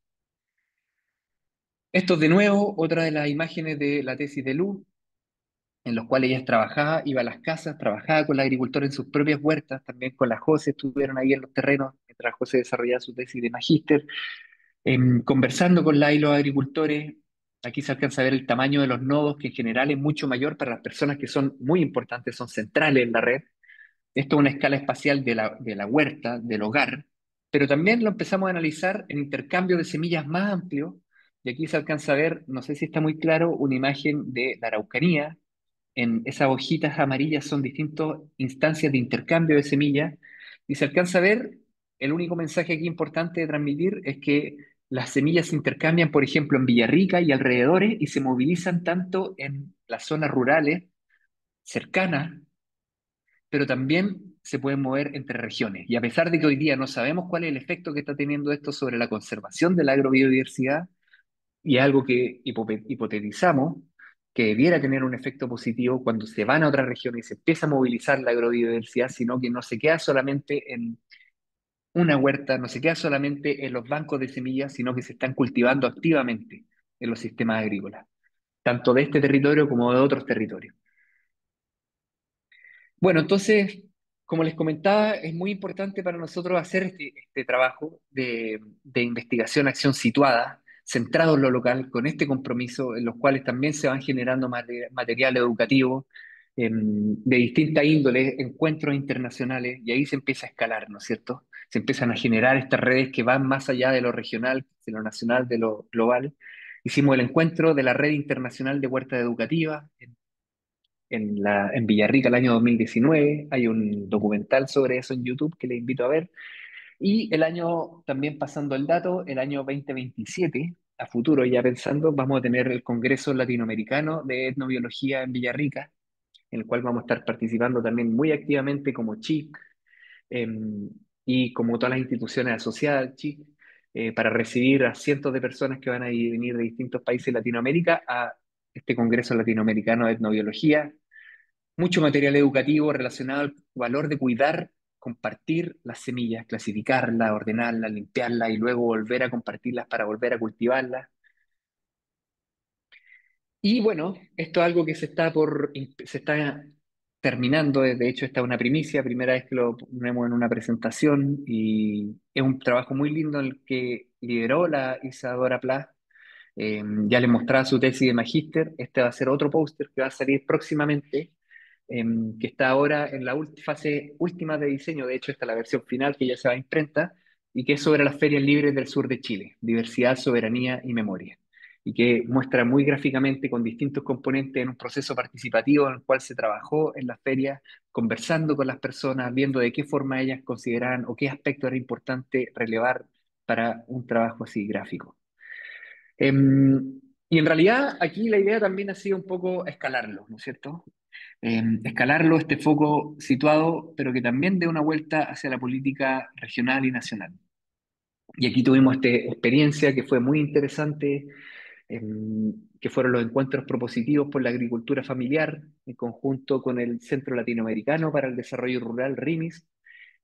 Esto es de nuevo otra de las imágenes de la tesis de Lu, en los cuales ella trabajaba, iba a las casas, trabajaba con la agricultura en sus propias huertas, también con la José, estuvieron ahí en los terrenos mientras José desarrollaba su tesis de magíster, conversando con la y los agricultores. Aquí se alcanza a ver el tamaño de los nodos, que en general es mucho mayor para las personas que son muy importantes, son centrales en la red. Esto es una escala espacial de la huerta, del hogar, pero también lo empezamos a analizar en intercambio de semillas más amplio, y aquí se alcanza a ver, no sé si está muy claro, una imagen de la Araucanía. En esas hojitas amarillas son distintas instancias de intercambio de semillas, y se alcanza a ver, el único mensaje aquí importante de transmitir es que las semillas se intercambian, por ejemplo, en Villarrica y alrededores, y se movilizan tanto en las zonas rurales cercanas, pero también se pueden mover entre regiones. Y a pesar de que hoy día no sabemos cuál es el efecto que está teniendo esto sobre la conservación de la agrobiodiversidad, y es algo que hipotetizamos, que debiera tener un efecto positivo cuando se van a otras regiones y se empieza a movilizar la agrobiodiversidad, sino que no se queda solamente en una huerta, no se queda solamente en los bancos de semillas, sino que se están cultivando activamente en los sistemas agrícolas, tanto de este territorio como de otros territorios. Bueno, entonces como les comentaba, es muy importante para nosotros hacer este trabajo de investigación, acción situada, centrado en lo local, con este compromiso, en los cuales también se van generando material educativo de distinta índole, encuentros internacionales, y ahí se empieza a escalar, ¿no es cierto? Se empiezan a generar estas redes que van más allá de lo regional, de lo nacional, de lo global. Hicimos el encuentro de la Red Internacional de Huertas Educativas en Villarrica el año 2019. Hay un documental sobre eso en YouTube que les invito a ver. Y el año, también pasando el dato, el año 2027, a futuro ya pensando, vamos a tener el Congreso Latinoamericano de Etnobiología en Villarrica, en el cual vamos a estar participando también muy activamente como CHIC, y como todas las instituciones asociadas al CHIC, para recibir a cientos de personas que van a venir de distintos países de Latinoamérica a este Congreso Latinoamericano de Etnobiología. Mucho material educativo relacionado al valor de cuidar, compartir las semillas, clasificarlas, ordenarlas, limpiarlas y luego volver a compartirlas para volver a cultivarlas. Y bueno, esto es algo que se está terminando. De hecho, esta es una primicia, primera vez que lo ponemos en una presentación, y es un trabajo muy lindo en el que lideró la Isadora Pla. Ya le mostraba su tesis de magíster. Este va a ser otro póster que va a salir próximamente, que está ahora en la fase última de diseño. De hecho, esta es la versión final que ya se va a imprenta, y que es sobre las ferias libres del sur de Chile, diversidad, soberanía y memoria, y que muestra muy gráficamente con distintos componentes en un proceso participativo en el cual se trabajó en las ferias, conversando con las personas, viendo de qué forma ellas consideraban o qué aspecto era importante relevar para un trabajo así gráfico. Y en realidad aquí la idea también ha sido un poco escalarlo, ¿no es cierto? Escalarlo, este foco situado, pero que también dé una vuelta hacia la política regional y nacional. Y aquí tuvimos esta experiencia que fue muy interesante, que fueron los encuentros propositivos por la agricultura familiar, en conjunto con el Centro Latinoamericano para el Desarrollo Rural, RIMIS.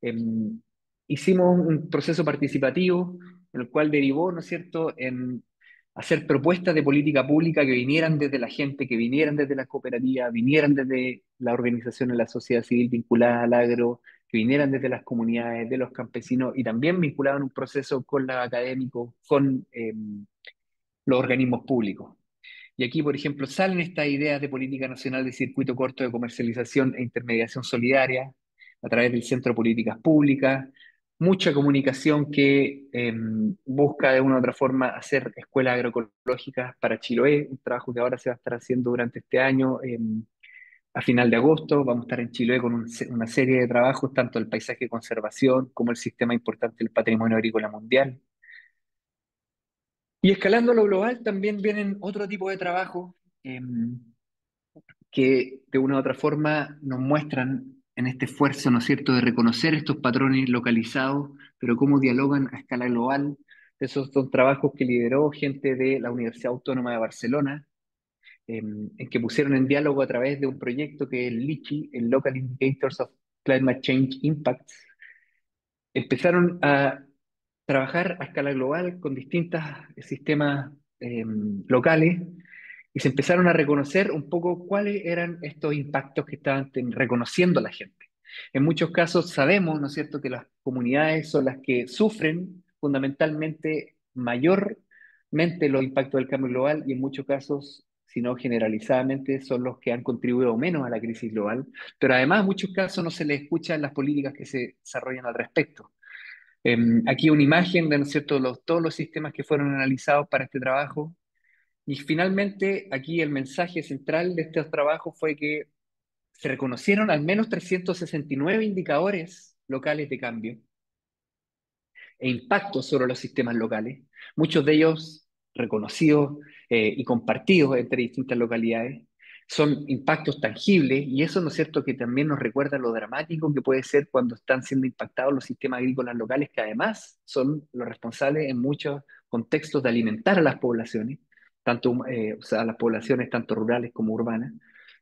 Em, Hicimos un proceso participativo en el cual derivó, ¿no es cierto?, en hacer propuestas de política pública que vinieran desde la gente, que vinieran desde las cooperativas, vinieran desde las organizaciones de la sociedad civil vinculadas al agro, que vinieran desde las comunidades, de los campesinos, y también vinculaban un proceso con los académicos, con los organismos públicos. Y aquí, por ejemplo, salen estas ideas de política nacional de circuito corto de comercialización e intermediación solidaria a través del Centro de Políticas Públicas, mucha comunicación que busca de una u otra forma hacer escuelas agroecológicas para Chiloé, un trabajo que ahora se va a estar haciendo durante este año. A final de agosto vamos a estar en Chiloé con una serie de trabajos, tanto el paisaje de conservación como el sistema importante del patrimonio agrícola mundial. Y escalando lo global también vienen otro tipo de trabajos, que de una u otra forma nos muestran en este esfuerzo, ¿no es cierto?, de reconocer estos patrones localizados, pero cómo dialogan a escala global. Esos son trabajos que lideró gente de la Universidad Autónoma de Barcelona, en que pusieron en diálogo a través de un proyecto que es el LICHI, el Local Indicators of Climate Change Impacts. Empezaron a trabajar a escala global con distintos sistemas locales, y se empezaron a reconocer un poco cuáles eran estos impactos que estaban reconociendo la gente. En muchos casos sabemos, ¿no es cierto?, que las comunidades son las que sufren fundamentalmente mayormente los impactos del cambio global, y en muchos casos, si no generalizadamente, son los que han contribuido menos a la crisis global, pero además en muchos casos no se les escuchan las políticas que se desarrollan al respecto. Aquí una imagen de, ¿no es cierto?, todos los sistemas que fueron analizados para este trabajo. Y finalmente, aquí el mensaje central de estos trabajos fue que se reconocieron al menos 369 indicadores locales de cambio e impactos sobre los sistemas locales, muchos de ellos reconocidos y compartidos entre distintas localidades. Son impactos tangibles, y eso, ¿no es cierto?, que también nos recuerda lo dramático que puede ser cuando están siendo impactados los sistemas agrícolas locales, que además son los responsables en muchos contextos de alimentar a las poblaciones, tanto, o sea, las poblaciones tanto rurales como urbanas.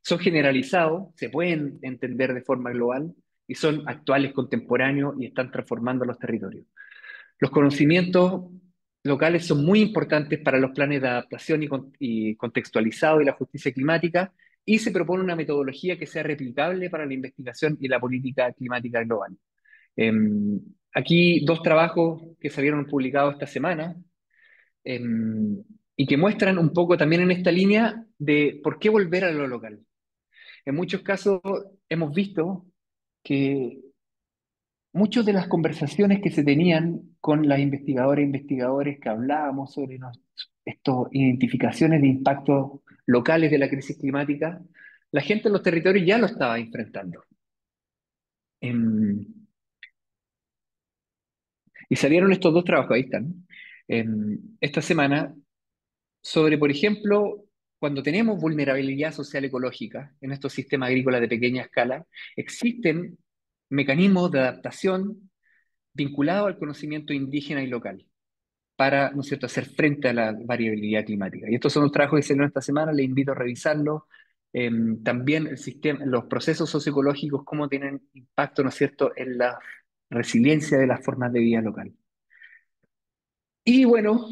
Son generalizados, se pueden entender de forma global, y son actuales, contemporáneos, y están transformando los territorios. Los conocimientos locales son muy importantes para los planes de adaptación y contextualizado y la justicia climática, y se propone una metodología que sea replicable para la investigación y la política climática global. Aquí dos trabajos que salieron publicados esta semana eh, y que muestran un poco también en esta línea de por qué volver a lo local. En muchos casos hemos visto que muchas de las conversaciones que se tenían con las investigadoras e investigadores que hablábamos sobre estas identificaciones de impactos locales de la crisis climática, la gente en los territorios ya lo estaba enfrentando. Em, y salieron estos dos trabajos, ahí están, esta semana, sobre, por ejemplo, cuando tenemos vulnerabilidad social ecológica en estos sistemas agrícolas de pequeña escala, existen mecanismos de adaptación vinculados al conocimiento indígena y local para, ¿no es cierto?, hacer frente a la variabilidad climática. Y estos son los trabajos que salieron esta semana, les invito a revisarlos. También el sistema, los procesos socioecológicos, cómo tienen impacto, ¿no es cierto?, en la resiliencia de las formas de vida local. Y bueno,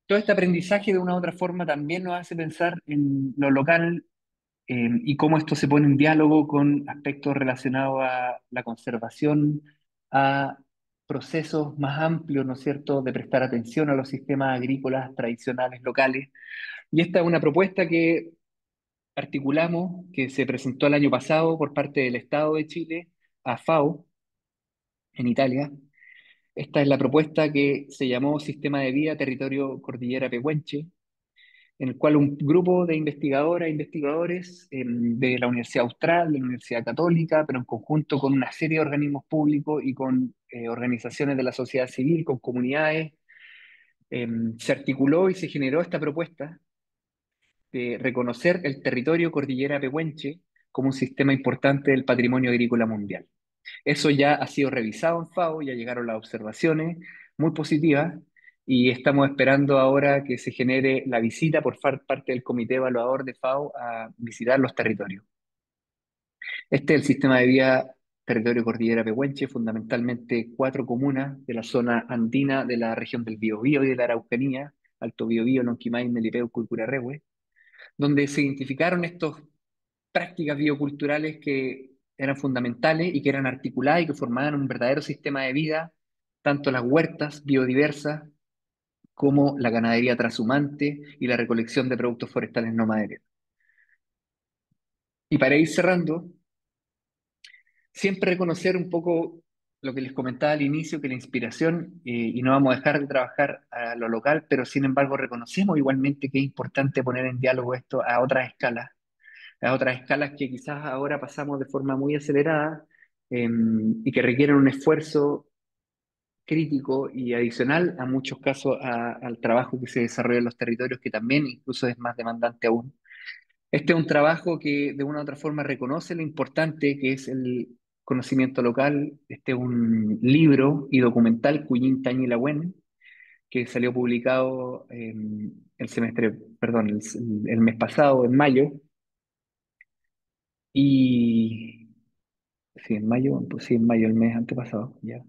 todo este aprendizaje de una u otra forma también nos hace pensar en lo local y cómo esto se pone en diálogo con aspectos relacionados a la conservación, a procesos más amplios, ¿no es cierto?, de prestar atención a los sistemas agrícolas tradicionales locales. Y esta es una propuesta que articulamos, que se presentó el año pasado por parte del Estado de Chile a FAO en Italia. Esta es la propuesta que se llamó Sistema de Vida Territorio Cordillera Pehuenche, en el cual un grupo de investigadoras e investigadores de la Universidad Austral, de la Universidad Católica, pero en conjunto con una serie de organismos públicos y con organizaciones de la sociedad civil, con comunidades, se articuló y se generó esta propuesta de reconocer el territorio cordillera pehuenche como un sistema importante del patrimonio agrícola mundial. Eso ya ha sido revisado en FAO, ya llegaron las observaciones muy positivas y estamos esperando ahora que se genere la visita por parte del comité evaluador de FAO a visitar los territorios. Este es el sistema de vida territorio cordillera Pehuenche, fundamentalmente cuatro comunas de la zona andina de la región del Biobío y de la Araucanía, Alto Biobío, Lonquimay, Melipeuco y Curarrehue, donde se identificaron estas prácticas bioculturales que eran fundamentales y que eran articuladas y que formaban un verdadero sistema de vida, tanto las huertas biodiversas como la ganadería trashumante y la recolección de productos forestales no madereros. Y para ir cerrando, siempre reconocer un poco lo que les comentaba al inicio, que la inspiración, y no vamos a dejar de trabajar a lo local, pero sin embargo reconocemos igualmente que es importante poner en diálogo esto a otras escalas que quizás ahora pasamos de forma muy acelerada y que requieren un esfuerzo crítico y adicional a muchos casos al trabajo que se desarrolla en los territorios, que también incluso es más demandante aún. Este es un trabajo que de una u otra forma reconoce lo importante que es el conocimiento local. Este es un libro y documental, Cuyín Tañi Lawén, que salió publicado el semestre, perdón, el mes pasado, en mayo, y sí, en mayo, pues sí, en mayo, el mes antepasado, ya.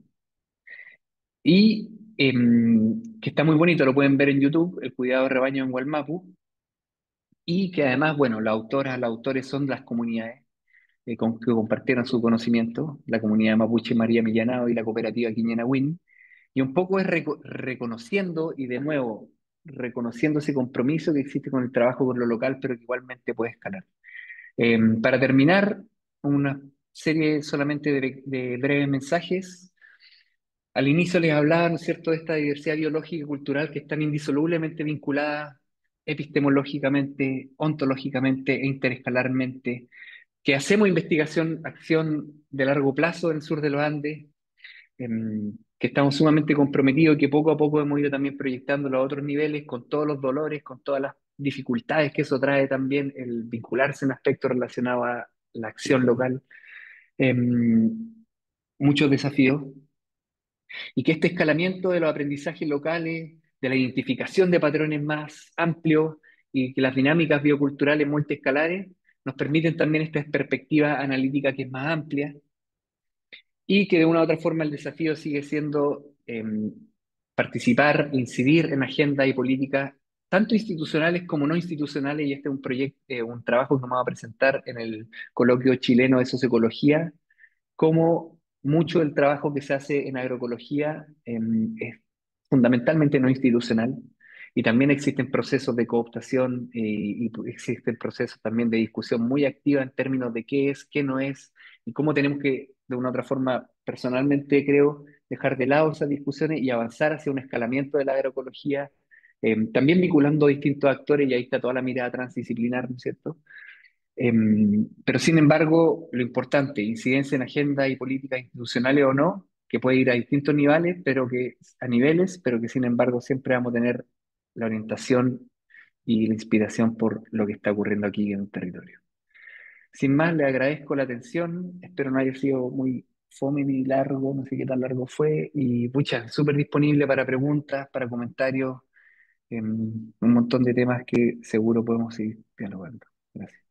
Y que está muy bonito, lo pueden ver en YouTube, El Cuidado de Rebaño en Gualmapu, y que además, bueno, la autora, los autores son las comunidades que compartieron su conocimiento, la comunidad mapuche María Millanao y la cooperativa Quiñena-Win, y un poco es reconociendo, y de nuevo, reconociendo ese compromiso que existe con el trabajo con lo local, pero que igualmente puede escalar. Para terminar, una serie solamente de breves mensajes. Al inicio les hablaba, ¿no es cierto?, de esta diversidad biológica y cultural que están indisolublemente vinculadas epistemológicamente, ontológicamente e interescalarmente, que hacemos investigación, acción de largo plazo en el sur de los Andes, que estamos sumamente comprometidos, que poco a poco hemos ido también proyectando a otros niveles, con todos los dolores, con todas las dificultades que eso trae también, el vincularse en aspectos relacionados a la acción local, muchos desafíos, y que este escalamiento de los aprendizajes locales, de la identificación de patrones más amplios y que las dinámicas bioculturales multiescalares nos permiten también esta perspectiva analítica que es más amplia y que de una u otra forma el desafío sigue siendo participar, incidir en agenda y política tanto institucionales como no institucionales, y este es un proyecto, un trabajo que vamos a presentar en el coloquio chileno de socioecología, como mucho del trabajo que se hace en agroecología es fundamentalmente no institucional, y también existen procesos de cooptación y existen procesos también de discusión muy activa en términos de qué es, qué no es, y cómo tenemos que, de una u otra forma, personalmente creo, dejar de lado esas discusiones y avanzar hacia un escalamiento de la agroecología, también vinculando distintos actores, y ahí está toda la mirada transdisciplinar, ¿no es cierto? Pero sin embargo, lo importante, incidencia en agenda y políticas institucionales o no, que puede ir a distintos niveles, pero que sin embargo siempre vamos a tener la orientación y la inspiración por lo que está ocurriendo aquí en el territorio. Sin más, le agradezco la atención, espero no haya sido muy fome ni largo, no sé qué tan largo fue, y pucha, súper disponible para preguntas, para comentarios, un montón de temas que seguro podemos seguir dialogando. Gracias.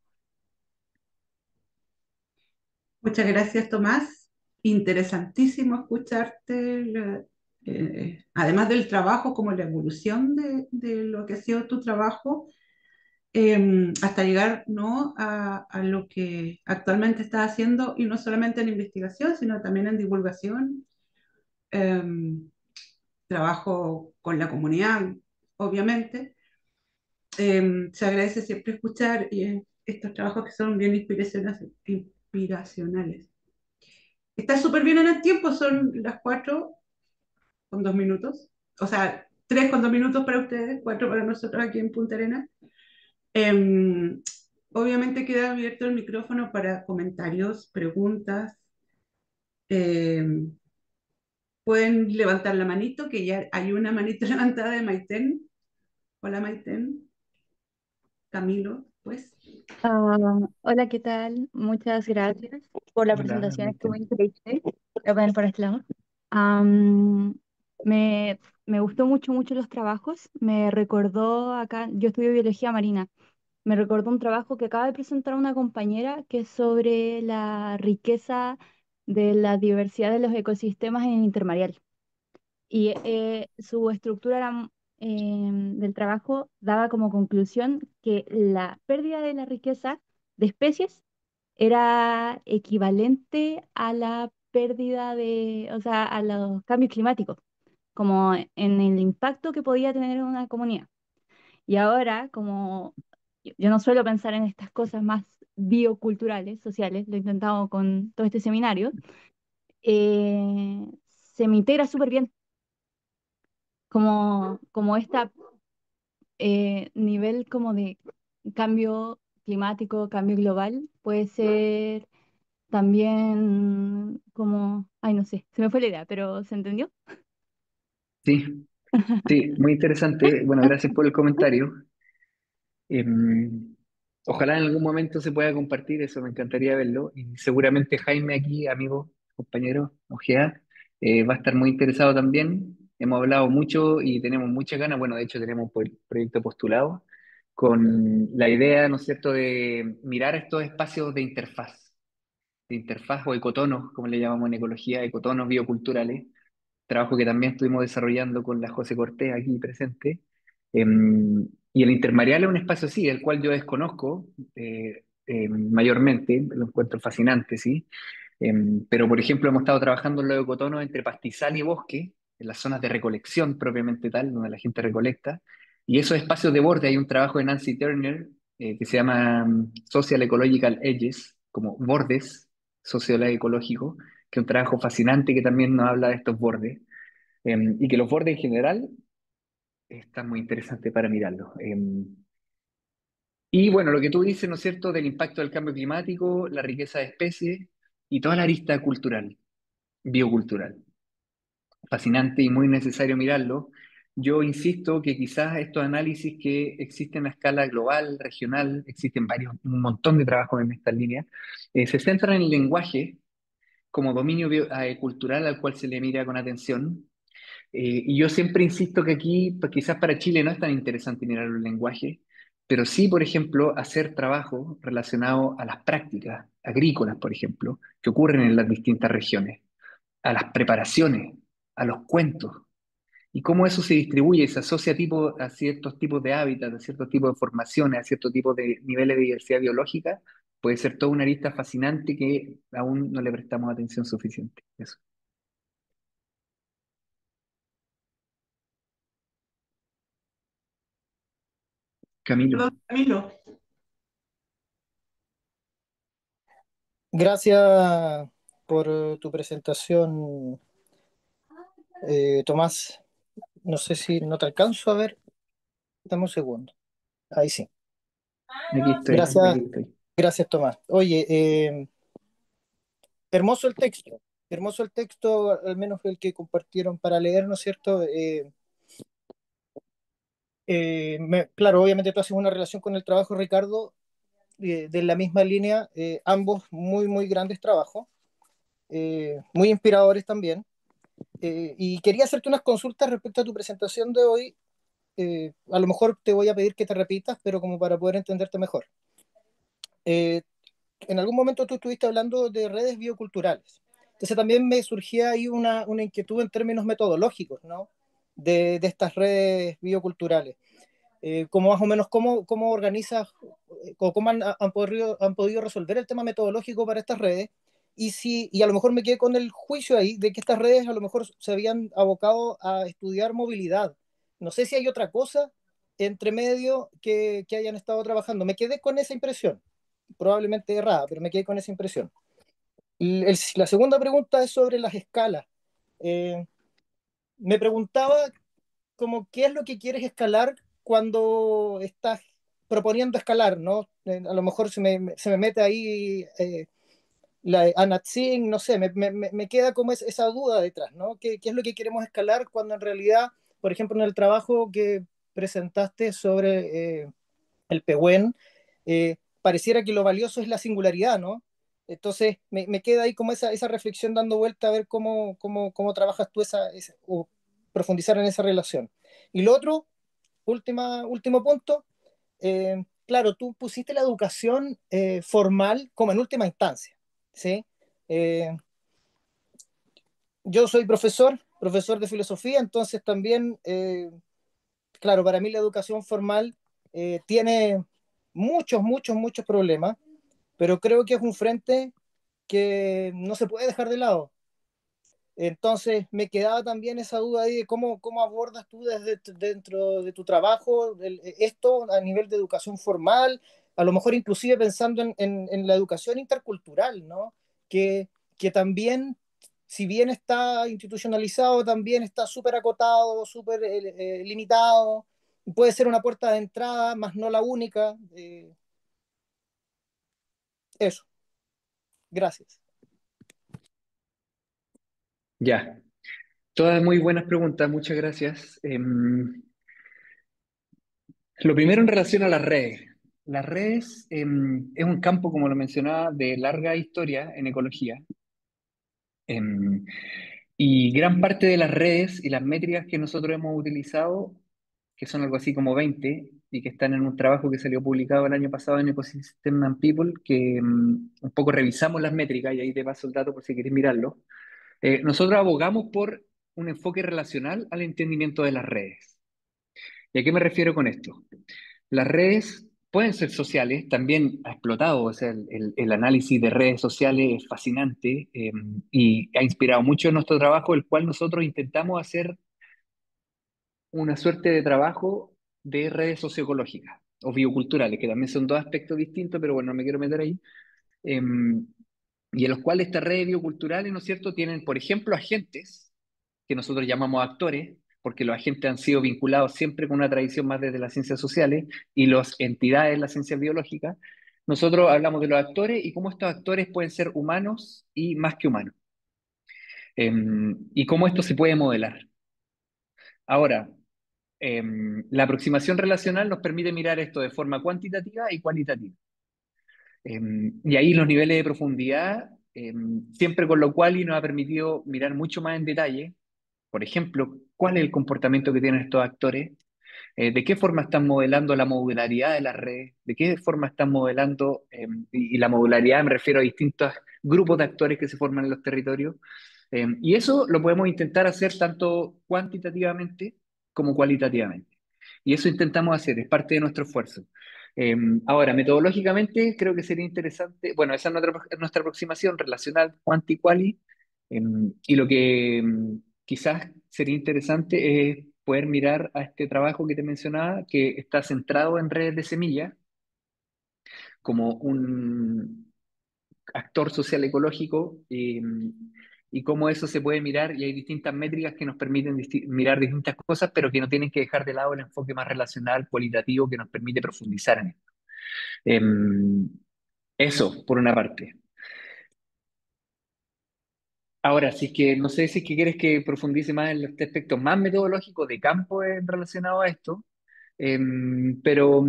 Muchas gracias, Tomás. Interesantísimo escucharte, además del trabajo, como la evolución de lo que ha sido tu trabajo, hasta llegar, ¿no?, a lo que actualmente estás haciendo, y no solamente en investigación, sino también en divulgación, eh, trabajo con la comunidad, obviamente. Se agradece siempre escuchar estos trabajos que son bien inspiracionales. Está súper bien en el tiempo, son las 4:02. O sea, 3:02 para ustedes, 4 para nosotros aquí en Punta Arenas. Em, Obviamente queda abierto el micrófono para comentarios, preguntas. Em, Pueden levantar la manito, que ya hay una manito levantada de Maiten. Hola Maiten, Camilo, pues. Hola, ¿qué tal? Muchas gracias por la Hola, presentación, estuvo Maite. increíble. Voy a poner por este lado. Am, me, me gustó mucho, mucho los trabajos. Me recordó acá, yo estudio biología marina. Me recordó un trabajo que acaba de presentar una compañera que es sobre la riqueza de la diversidad de los ecosistemas en intermareal. Y su estructura del trabajo daba como conclusión que la pérdida de la riqueza de especies era equivalente a la pérdida de, o sea, a los cambios climáticos, como en el impacto que podía tener en una comunidad. Y ahora, como yo no suelo pensar en estas cosas más bioculturales, sociales, lo he intentado con todo este seminario, se me integra súper bien como esta nivel como de cambio climático, cambio global, puede ser también como, ay, no sé, se me fue la idea, pero ¿se entendió? Sí, sí, muy interesante. Bueno, gracias por el comentario. Ojalá en algún momento se pueda compartir eso, me encantaría verlo. Y seguramente Jaime aquí, amigo, compañero, Ojea, va a estar muy interesado también. Hemos hablado mucho y tenemos muchas ganas. Bueno, de hecho tenemos un proyecto postulado con la idea, ¿no es cierto?, de mirar estos espacios de interfaz o ecotonos, como le llamamos en ecología, ecotonos bioculturales, trabajo que también estuvimos desarrollando con la José Cortés aquí presente. Y el intermareal es un espacio, sí, el cual yo desconozco mayormente, lo encuentro fascinante, sí. Pero, por ejemplo, hemos estado trabajando en los ecotonos entre pastizal y bosque, en las zonas de recolección propiamente tal, donde la gente recolecta. Y esos espacios de borde, hay un trabajo de Nancy Turner que se llama Social Ecological Edges, como bordes socioecológicos, que es un trabajo fascinante que también nos habla de estos bordes. Y que los bordes en general están muy interesantes para mirarlos. Y bueno, lo que tú dices, ¿no es cierto?, del impacto del cambio climático, la riqueza de especies y toda la arista cultural, biocultural. Fascinante y muy necesario mirarlo. Yo insisto que quizás estos análisis que existen a escala global, regional, existen varios, un montón de trabajos en esta línea, se centran en el lenguaje como dominio cultural al cual se le mira con atención. Y yo siempre insisto que aquí, pues quizás para Chile no es tan interesante mirar el lenguaje, pero sí, por ejemplo, hacer trabajo relacionado a las prácticas agrícolas, por ejemplo, que ocurren en las distintas regiones, a las preparaciones, a los cuentos. y cómo eso se distribuye, se asocia a ciertos tipos de hábitats, a ciertos tipos de formaciones, a ciertos tipos de niveles de diversidad biológica, puede ser toda una arista fascinante que aún no le prestamos atención suficiente. Eso. Camilo. Perdón, Camilo. Gracias por tu presentación, Tomás. No sé si no te alcanzo a ver. Dame un segundo. Ahí sí. Aquí estoy, Gracias, aquí estoy. gracias, Tomás. Oye, hermoso el texto. Hermoso el texto, al menos el que compartieron para leer, ¿no es cierto? Claro, obviamente tú haces una relación con el trabajo de Ricardo de la misma línea, ambos muy, muy grandes trabajos, muy inspiradores también. Y quería hacerte unas consultas respecto a tu presentación de hoy. A lo mejor te voy a pedir que te repitas, pero como para poder entenderte mejor. Eh, en algún momento tú estuviste hablando de redes bioculturales. Entonces también me surgía ahí una inquietud en términos metodológicos, ¿no? De estas redes bioculturales. Como más o menos cómo organizas o cómo han podido resolver el tema metodológico para estas redes y a lo mejor me quedé con el juicio ahí de que estas redes a lo mejor se habían abocado a estudiar movilidad. No sé si hay otra cosa entre medio que hayan estado trabajando. Me quedé con esa impresión, probablemente errada, pero me quedé con esa impresión. La segunda pregunta es sobre las escalas. Eh, Me preguntaba como qué es lo que quieres escalar cuando estás proponiendo escalar, ¿no? A lo mejor se me mete ahí la Anatsing, no sé, me queda como esa duda detrás, ¿no? ¿Qué es lo que queremos escalar cuando en realidad, por ejemplo, en el trabajo que presentaste sobre el Pehuen, pareciera que lo valioso es la singularidad, ¿no? Entonces me queda ahí como esa reflexión dando vuelta a ver cómo trabajas tú o profundizar en esa relación. Y lo otro, último punto, claro, tú pusiste la educación formal como en última instancia, ¿sí? Eh, yo soy profesor de filosofía, entonces también, claro, para mí la educación formal tiene muchos problemas, pero creo que es un frente que no se puede dejar de lado. Entonces me quedaba también esa duda ahí de cómo abordas tú dentro de tu trabajo esto a nivel de educación formal, a lo mejor inclusive pensando en la educación intercultural, ¿no? Que también, si bien está institucionalizado, también está súper acotado, súper limitado, puede ser una puerta de entrada, más no la única. Eso, gracias. Ya. Todas muy buenas preguntas, muchas gracias. Lo primero en relación a las redes. Las redes es un campo, como lo mencionaba, de larga historia en ecología. Em, y gran parte de las redes y las métricas que nosotros hemos utilizado, que son algo así como 20, y que están en un trabajo que salió publicado el año pasado en Ecosystem and People, que un poco revisamos las métricas, y ahí te paso el dato por si quieres mirarlo. Nosotros abogamos por un enfoque relacional al entendimiento de las redes. ¿Y a qué me refiero con esto? Las redes pueden ser sociales, también ha explotado, o sea, el análisis de redes sociales es fascinante, y ha inspirado mucho nuestro trabajo, el cual nosotros intentamos hacer una suerte de trabajo de redes socioecológicas o bioculturales, que también son dos aspectos distintos, pero bueno, no me quiero meter ahí. Y en los cuales estas redes bioculturales, ¿no es cierto?, tienen, por ejemplo, agentes que nosotros llamamos actores, porque los agentes han sido vinculados siempre con una tradición más desde las ciencias sociales y las entidades de las ciencias biológicas. Nosotros hablamos de los actores y cómo estos actores pueden ser humanos y más que humanos. Y cómo esto se puede modelar. Ahora, la aproximación relacional nos permite mirar esto de forma cuantitativa y cualitativa. Y ahí los niveles de profundidad, siempre con lo cual y nos ha permitido mirar mucho más en detalle, por ejemplo, cuál es el comportamiento que tienen estos actores, de qué forma están modelando la modularidad de las redes, de qué forma están modelando, y la modularidad me refiero a distintos grupos de actores que se forman en los territorios, Y eso lo podemos intentar hacer tanto cuantitativamente como cualitativamente. Y eso intentamos hacer, es parte de nuestro esfuerzo. Ahora, metodológicamente creo que sería interesante, bueno, esa es nuestra aproximación relacional quanti-quali, y lo que quizás sería interesante es poder mirar a este trabajo que te mencionaba, que está centrado en redes de semillas, como un actor social ecológico, y cómo eso se puede mirar, y hay distintas métricas que nos permiten mirar distintas cosas, pero que no tienen que dejar de lado el enfoque más relacional, cualitativo, que nos permite profundizar en esto. Em, Eso, por una parte. Ahora, si es que no sé si es que quieres que profundice más en este aspecto más metodológico de campo relacionado a esto, pero,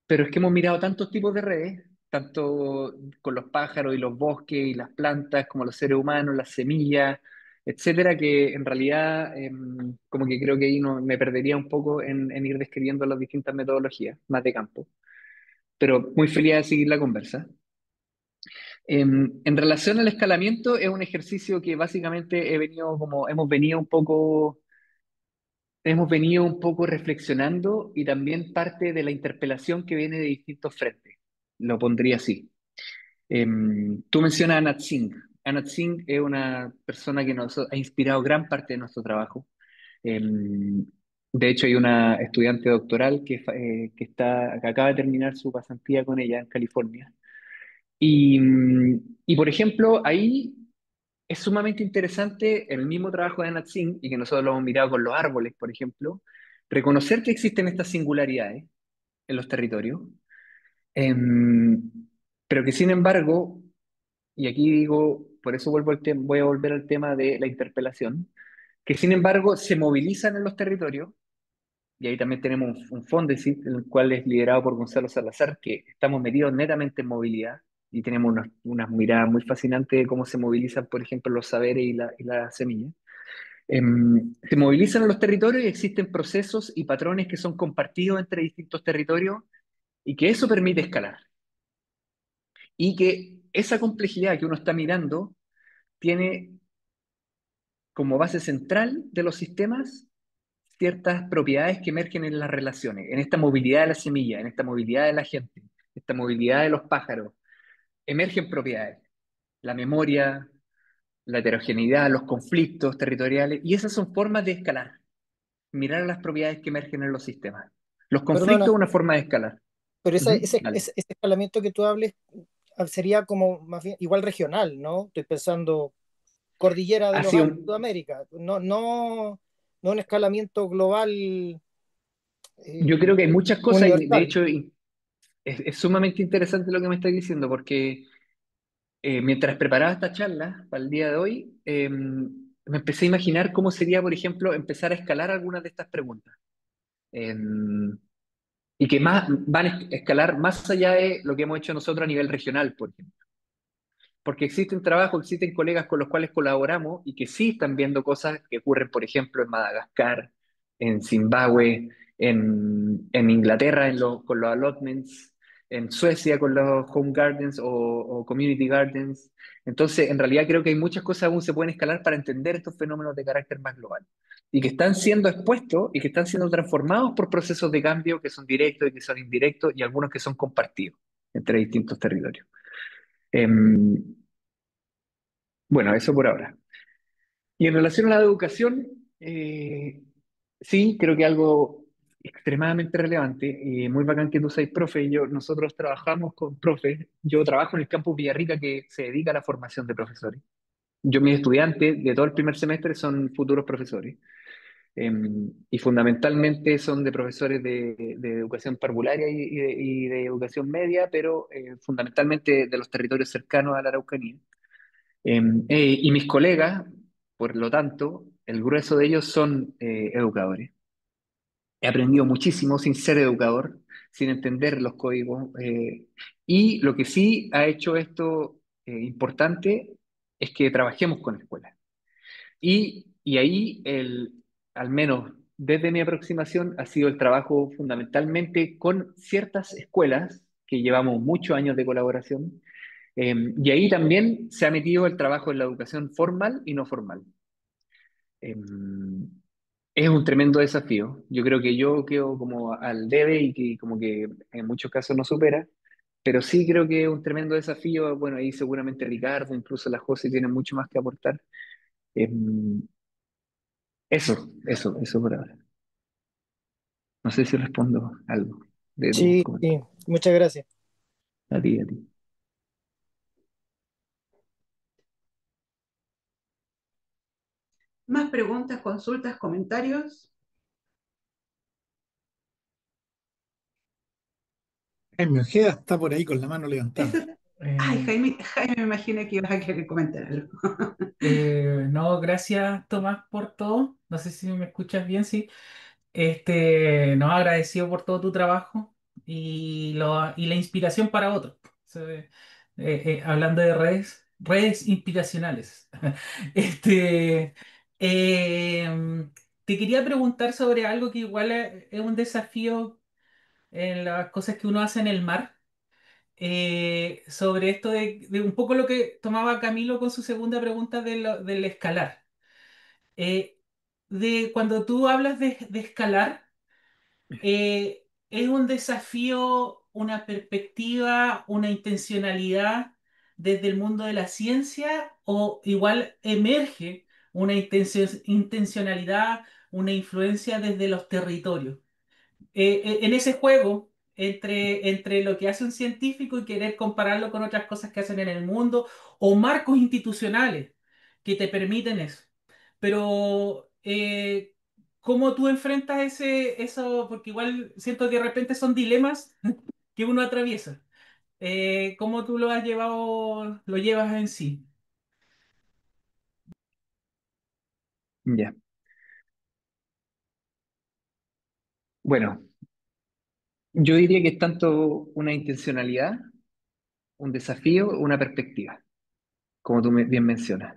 pero es que hemos mirado tantos tipos de redes, tanto con los pájaros y los bosques y las plantas, como los seres humanos, las semillas, etcétera, que en realidad como que creo que ahí no, me perdería un poco en ir describiendo las distintas metodologías, más de campo. Pero muy feliz de seguir la conversa. En relación al escalamiento, es un ejercicio que básicamente hemos venido un poco reflexionando, y también parte de la interpelación que viene de distintos frentes. Lo pondría así. Tú mencionas a Anat Singh. Anat Singh es una persona que nos ha inspirado gran parte de nuestro trabajo. De hecho, hay una estudiante doctoral que acaba de terminar su pasantía con ella en California. Y por ejemplo, ahí es sumamente interesante el mismo trabajo de Anat Singh, y que nosotros lo hemos mirado con los árboles, por ejemplo, reconocer que existen estas singularidades en los territorios, em, pero que sin embargo, y aquí digo, por eso voy a volver al tema de la interpelación, que sin embargo se movilizan en los territorios, y ahí también tenemos un Fondesit, el cual es liderado por Gonzalo Salazar, que estamos metidos netamente en movilidad, y tenemos unas miradas muy fascinantes de cómo se movilizan, por ejemplo, los saberes y la semilla. Se movilizan en los territorios, y existen procesos y patrones que son compartidos entre distintos territorios, y que eso permite escalar. Y que esa complejidad que uno está mirando tiene como base central de los sistemas ciertas propiedades que emergen en las relaciones, en esta movilidad de la semilla, en esta movilidad de la gente, esta movilidad de los pájaros. Emergen propiedades, la memoria, la heterogeneidad, los conflictos territoriales, y esas son formas de escalar. Mirar las propiedades que emergen en los sistemas. Los conflictos Perdona, es una forma de escalar. pero Ujú, dale. ese escalamiento que tú hables sería como más bien igual regional, ¿no? Estoy pensando cordillera de Ha los sido Andes, un- Sudamérica, no un escalamiento global yo eh, creo que hay muchas cosas, y de universal. hecho es sumamente interesante lo que me estás diciendo, porque mientras preparaba esta charla para el día de hoy, me empecé a imaginar cómo sería, por ejemplo, empezar a escalar algunas de estas preguntas. Em, y que más van a escalar más allá de lo que hemos hecho nosotros a nivel regional, por ejemplo. Porque existen trabajos, existen colegas con los cuales colaboramos, y que sí están viendo cosas que ocurren, por ejemplo, en Madagascar, en Zimbabue, en Inglaterra con los allotments, en Suecia con los home gardens o community gardens. Entonces, en realidad creo que hay muchas cosas aún se pueden escalar para entender estos fenómenos de carácter más global, y que están siendo expuestos y que están siendo transformados por procesos de cambio que son directos y que son indirectos, y algunos que son compartidos entre distintos territorios. Em, bueno, eso por ahora. Y en relación a la educación, sí, creo que algo extremadamente relevante, muy bacán que tú seas profe. Nosotros trabajamos con profes. Yo trabajo en el campus Villarrica, que se dedica a la formación de profesores. Mis estudiantes de todo el primer semestre son futuros profesores. Y fundamentalmente son de profesores de educación parvularia y de educación media, pero fundamentalmente de los territorios cercanos a la Araucanía. Y mis colegas, por lo tanto, el grueso de ellos son educadores. He aprendido muchísimo sin ser educador, sin entender los códigos. Y lo que sí ha hecho esto importante es que trabajemos con escuelas. Y ahí, al menos desde mi aproximación, ha sido el trabajo fundamentalmente con ciertas escuelas que llevamos muchos años de colaboración, Y ahí también se ha metido el trabajo en la educación formal y no formal. Eh, es un tremendo desafío. Yo creo que yo quedo como al debe y que como que en muchos casos no supera, pero sí creo que es un tremendo desafío. Bueno, ahí seguramente Ricardo, incluso la José tienen mucho más que aportar. Eh, eso por ahora. No sé si respondo algo de tu Sí, sí, comentario. muchas gracias. A ti, a ti. ¿Más preguntas, consultas, comentarios? Jaime Ojeda está por ahí con la mano Eso, levantada. ay, Eh, Jaime, me imaginé que ibas a querer comentar algo. no, gracias Tomás por todo. No sé si me escuchas bien, sí. No, agradecido por todo tu trabajo y la inspiración para otros. Hablando de redes inspiracionales. Este, te quería preguntar sobre algo que igual es un desafío en las cosas que uno hace en el mar. Sobre esto de un poco lo que tomaba Camilo con su segunda pregunta del escalar. Eh, de cuando tú hablas de escalar, ¿es un desafío, una perspectiva, una intencionalidad desde el mundo de la ciencia o igual emerge una intencionalidad, una influencia desde los territorios? En ese juego entre lo que hace un científico y querer compararlo con otras cosas que hacen en el mundo o marcos institucionales que te permiten eso. Pero, ¿cómo tú enfrentas eso? Porque igual siento que de repente son dilemas que uno atraviesa. ¿Cómo tú lo has llevado, lo llevas en sí? Ya. Bueno, yo diría que es tanto una intencionalidad, un desafío, una perspectiva, como tú bien mencionas.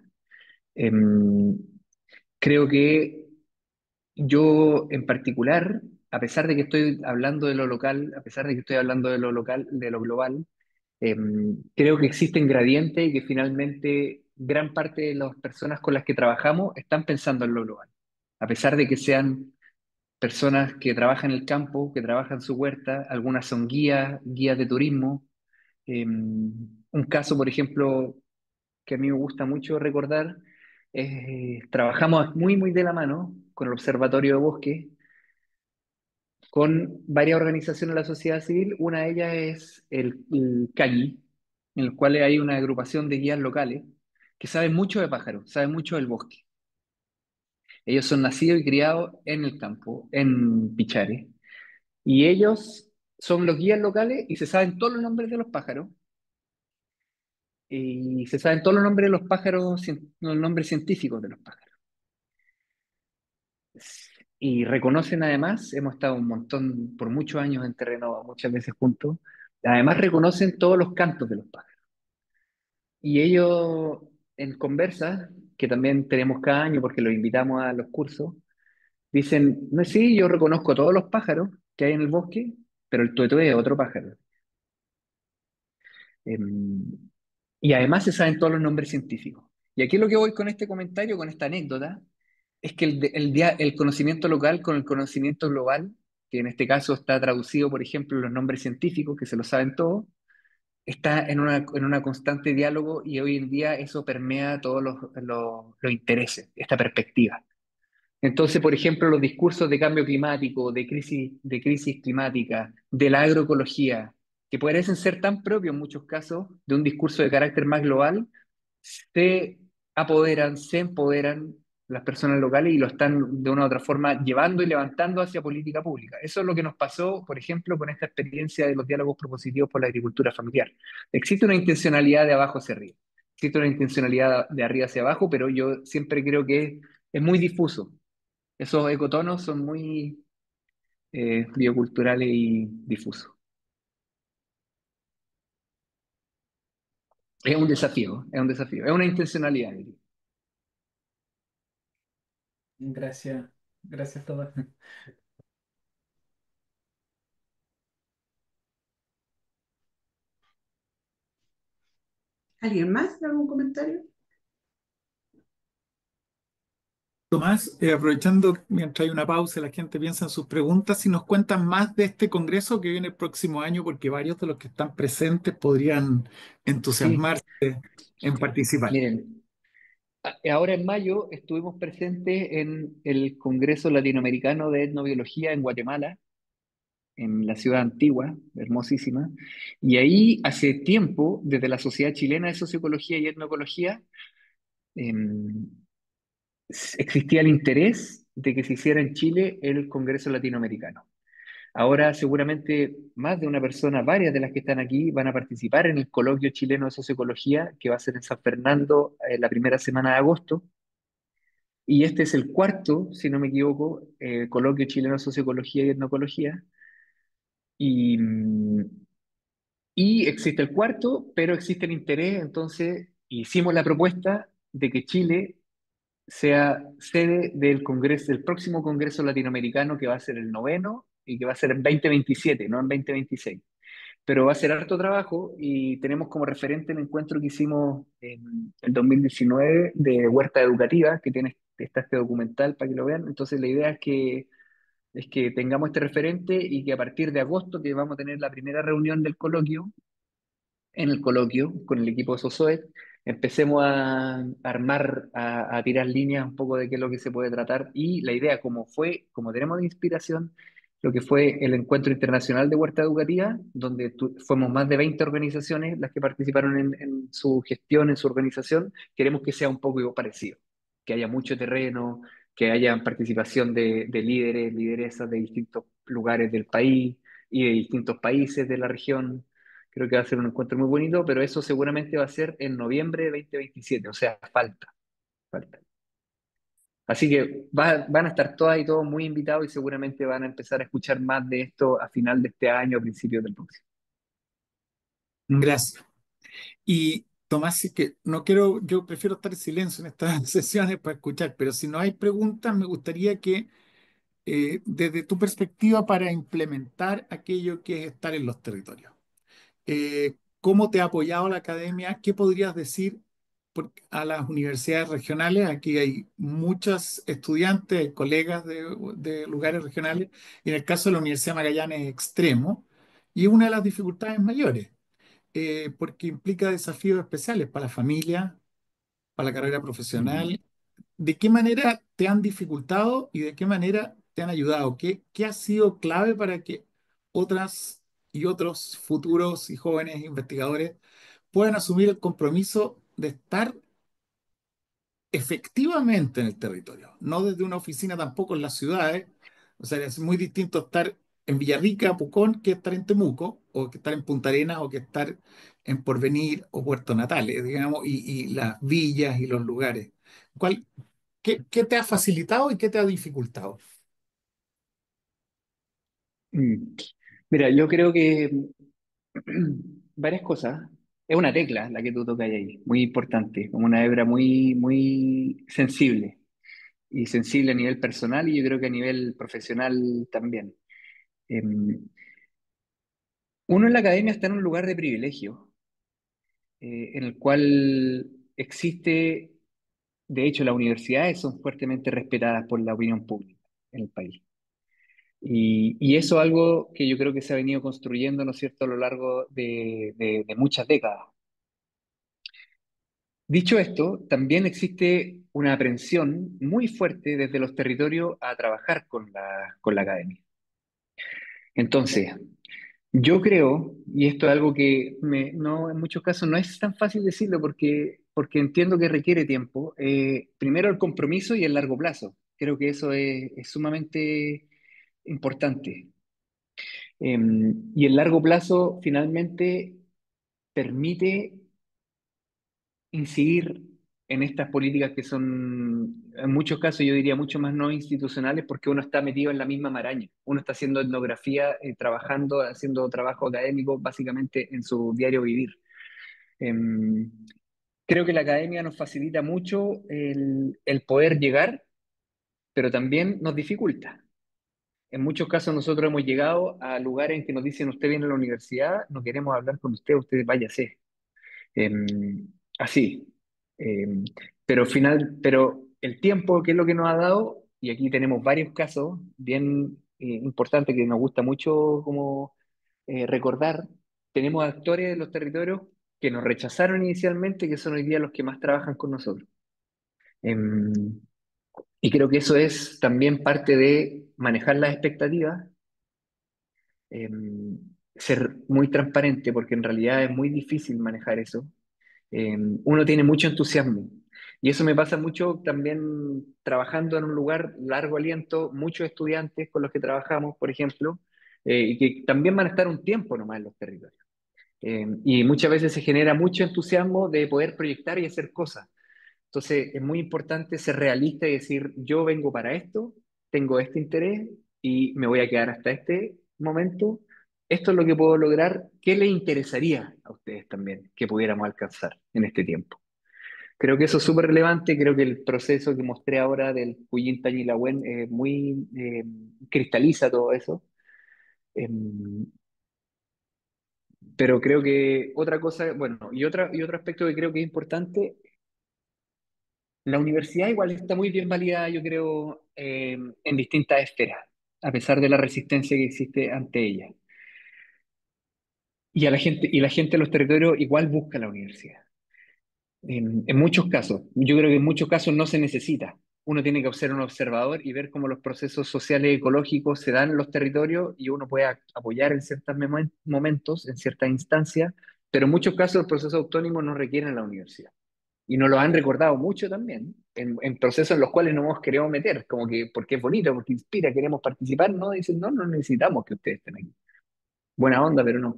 Em, creo que yo en particular, a pesar de que estoy hablando de lo local, a pesar de que estoy hablando de lo local, de lo global, creo que existen gradientes y que finalmente gran parte de las personas con las que trabajamos están pensando en lo global. A pesar de que sean personas que trabajan en el campo, que trabajan en su huerta, algunas son guías de turismo. Un caso, por ejemplo, que a mí me gusta mucho recordar, trabajamos muy, muy de la mano con el Observatorio de Bosque, con varias organizaciones de la sociedad civil. Una de ellas es el CAGI, en el cual hay una agrupación de guías locales que saben mucho de pájaros, saben mucho del bosque. Ellos son nacidos y criados en el campo, en Pichare, y ellos son los guías locales y se saben todos los nombres de los pájaros, y se saben todos los nombres de los pájaros, los nombres científicos de los pájaros. Y reconocen además, hemos estado un montón, por muchos años en terreno, muchas veces juntos, además reconocen todos los cantos de los pájaros. Y ellos en conversas, que también tenemos cada año porque los invitamos a los cursos, dicen, no, sí, yo reconozco todos los pájaros que hay en el bosque, pero el tuetué es otro pájaro. Em, y además se saben todos los nombres científicos. Y aquí lo que voy con este comentario, con esta anécdota, es que el conocimiento local con el conocimiento global, que en este caso está traducido, por ejemplo, en los nombres científicos, que se lo saben todos, está en una constante diálogo y hoy en día eso permea todos los intereses, esta perspectiva. Entonces, por ejemplo, los discursos de cambio climático, de crisis climática, de la agroecología, que parecen ser tan propios en muchos casos de un discurso de carácter más global, se se empoderan las personas locales y lo están de una u otra forma llevando y levantando hacia política pública. Eso es lo que nos pasó, por ejemplo, con esta experiencia de los diálogos propositivos por la agricultura familiar. Existe una intencionalidad de abajo hacia arriba, existe una intencionalidad de arriba hacia abajo, pero yo siempre creo que es muy difuso. Esos ecotonos son muy bioculturales y difusos. Es una intencionalidad, diría. Gracias, gracias Tomás. ¿Alguien más? ¿Algún comentario? Tomás, aprovechando mientras hay una pausa, y la gente piensa en sus preguntas, si nos cuentan más de este congreso que viene el próximo año, porque varios de los que están presentes podrían Sí, entusiasmarse en participar. miren, ahora en mayo estuvimos presentes en el Congreso Latinoamericano de Etnobiología en Guatemala, en la ciudad antigua, hermosísima, y ahí hace tiempo, desde la Sociedad Chilena de Socioecología y Etnoecología, em, existía el interés de que se hiciera en Chile el Congreso Latinoamericano. Ahora seguramente más de una persona, varias de las que están aquí, van a participar en el Coloquio Chileno de Socioecología, que va a ser en San Fernando la primera semana de agosto. Y este es el cuarto, si no me equivoco, Coloquio Chileno de Socioecología y Etnoecología. Y, y existe el cuarto, pero existe el interés, entonces hicimos la propuesta de que Chile sea sede del Congreso, del próximo Congreso Latinoamericano, que va a ser el noveno y que va a ser en 2027, no en 2026. Pero va a ser harto trabajo y tenemos como referente el encuentro que hicimos en el 2019 de Huerta Educativa, que tiene, está este documental para que lo vean. Entonces la idea es que tengamos este referente y que a partir de agosto, que vamos a tener la primera reunión del coloquio, en el coloquio con el equipo de Sosoet, empecemos a armar, a tirar líneas un poco de qué es lo que se puede tratar y la idea, como fue, como tenemos de inspiración, lo que fue el Encuentro Internacional de Huerta Educativa, donde fuimos más de 20 organizaciones las que participaron en su gestión, en su organización, queremos que sea un poco parecido, que haya mucho terreno, que haya participación de líderes, lideresas de distintos lugares del país y de distintos países de la región. Creo que va a ser un encuentro muy bonito, pero eso seguramente va a ser en noviembre de 2027, o sea, falta, falta. Así que van a estar todas y todos muy invitados y seguramente van a empezar a escuchar más de esto a final de este año, a principios del próximo. Gracias. Y Tomás, si es que no quiero, yo prefiero estar en silencio en estas sesiones para escuchar, pero si no hay preguntas, me gustaría que desde tu perspectiva para implementar aquello que es estar en los territorios. ¿Cómo te ha apoyado la academia? ¿Qué podrías decir a las universidades regionales? Aquí hay muchos estudiantes, hay colegas de lugares regionales, y en el caso de la Universidad de Magallanes es extremo, y es una de las dificultades mayores, porque implica desafíos especiales para la familia, para la carrera Mm. profesional. ¿De qué manera te han dificultado y de qué manera te han ayudado? ¿Qué ha sido clave para que otras y otros futuros y jóvenes investigadores puedan asumir el compromiso de estar efectivamente en el territorio? No desde una oficina tampoco en las ciudades. O sea, es muy distinto estar en Villarrica, Pucón, que estar en Temuco, o que estar en Punta Arenas, o que estar en Porvenir o Puerto Natales, digamos, y las villas y los lugares. ¿Cuál, qué te ha facilitado y qué te ha dificultado? Mm. Mira, yo creo que varias cosas. Es una tecla la que tú tocas ahí, muy importante, como una hebra muy, muy sensible, y sensible a nivel personal y yo creo que a nivel profesional también. Uno en la academia está en un lugar de privilegio, en el cual existe, de hecho, las universidades son fuertemente respetadas por la opinión pública en el país. Y eso es algo que yo creo que se ha venido construyendo, ¿no es cierto?, a lo largo de muchas décadas. Dicho esto, también existe una aprensión muy fuerte desde los territorios a trabajar con la academia. Entonces, yo creo, y esto es algo que no, en muchos casos no es tan fácil decirlo porque entiendo que requiere tiempo. Primero el compromiso y el largo plazo. Creo que eso es sumamente importante. Y el largo plazo finalmente permite incidir en estas políticas que son, en muchos casos, yo diría, mucho más no institucionales porque uno está metido en la misma maraña. Uno está haciendo etnografía, trabajando, haciendo trabajo académico, básicamente en su diario vivir. Em, Creo que la academia nos facilita mucho el poder llegar, pero también nos dificulta. En muchos casos nosotros hemos llegado a lugares en que nos dicen, usted viene a la universidad, no queremos hablar con usted, usted váyase. Así. Em, pero el tiempo, que es lo que nos ha dado, y aquí tenemos varios casos bien importantes que nos gusta mucho como recordar. Tenemos actores de los territorios que nos rechazaron inicialmente, que son hoy día los que más trabajan con nosotros. Em, y creo que eso es también parte de manejar las expectativas, ser muy transparente, porque en realidad es muy difícil manejar eso. Uno tiene mucho entusiasmo. Y eso me pasa mucho también trabajando en un lugar largo aliento, muchos estudiantes con los que trabajamos, por ejemplo, y que también van a estar un tiempo nomás en los territorios. Y muchas veces se genera mucho entusiasmo de poder proyectar y hacer cosas. Entonces, es muy importante ser realista y decir, yo vengo para esto, tengo este interés y me voy a quedar hasta este momento. Esto es lo que puedo lograr. ¿Qué les interesaría a ustedes también que pudiéramos alcanzar en este tiempo? Creo que eso es súper relevante. Creo que el proceso que mostré ahora del Puyín Tañilahuen muy cristaliza todo eso. Em, pero creo que otra cosa, bueno, y otro aspecto que creo que es importante, la universidad igual está muy bien validada, yo creo, en distintas esferas, a pesar de la resistencia que existe ante ella. Y la gente de los territorios igual busca la universidad. En muchos casos, yo creo que en muchos casos no se necesita. Uno tiene que ser un observador y ver cómo los procesos sociales y ecológicos se dan en los territorios y uno puede apoyar en ciertos momentos, en ciertas instancias, pero en muchos casos los procesos autónomos no requieren la universidad. Y nos lo han recordado mucho también, en procesos en los cuales no nos queremos meter, como que porque es bonito, porque inspira, queremos participar, no, dicen, no, no necesitamos que ustedes estén aquí. Buena onda, pero no.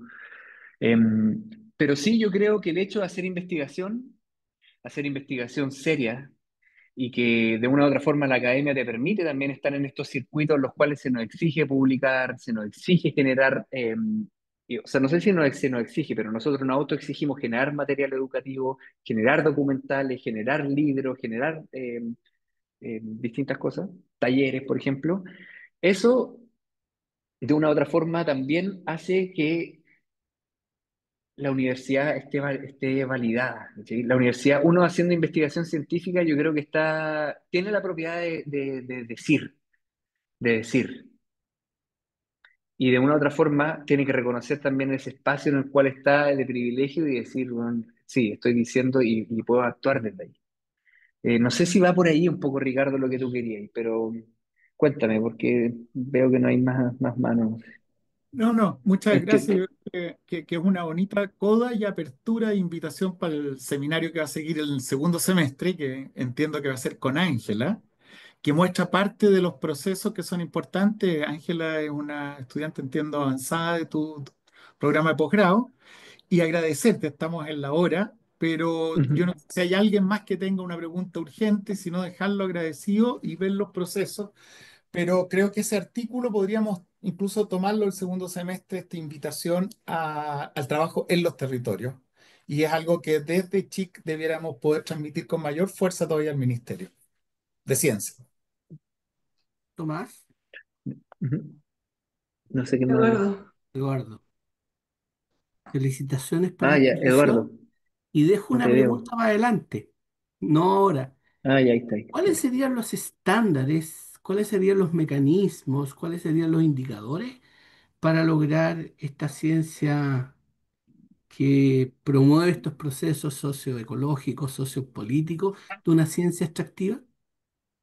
Pero sí, yo creo que el hecho de hacer investigación seria, y que de una u otra forma la academia te permite también estar en estos circuitos en los cuales se nos exige publicar, se nos exige generar, o sea, no sé si se nos exige, pero nosotros nos autoexigimos generar material educativo, generar documentales, generar libros, generar distintas cosas, talleres, por ejemplo. Eso, de una u otra forma, también hace que la universidad esté validada. ¿Sí? La universidad, uno haciendo investigación científica, yo creo que tiene la propiedad de de decir. Y de una u otra forma tiene que reconocer también ese espacio en el cual está de privilegio y decir, bueno, sí, estoy diciendo y puedo actuar desde ahí. No sé si va por ahí un poco, Ricardo, lo que tú querías, pero cuéntame, porque veo que no hay más manos. No, no, muchas gracias. Este, Yo creo que es una bonita coda y apertura e invitación para el seminario que va a seguir el segundo semestre, que entiendo que va a ser con Ángela, que muestra parte de los procesos que son importantes. Ángela es una estudiante, entiendo, avanzada de tu programa de posgrado, y agradecerte, estamos en la hora, pero yo no ujú, sé si hay alguien más que tenga una pregunta urgente, sino dejarlo agradecido y ver los procesos, pero creo que ese artículo podríamos incluso tomarlo el segundo semestre, esta invitación al trabajo en los territorios. Y es algo que desde CHIC debiéramos poder transmitir con mayor fuerza todavía al Ministerio de Ciencia. Tomás, ujú. No sé quién me habló. Eduardo, Eduardo, felicitaciones por Ah, la ya, Eduardo, exposición y dejo no una te veo. pregunta para adelante, no ahora. Ah, ya, ahí está. ¿Cuáles serían los estándares, cuáles serían los mecanismos, cuáles serían los indicadores para lograr esta ciencia que promueve estos procesos socioecológicos, sociopolíticos de una ciencia extractiva?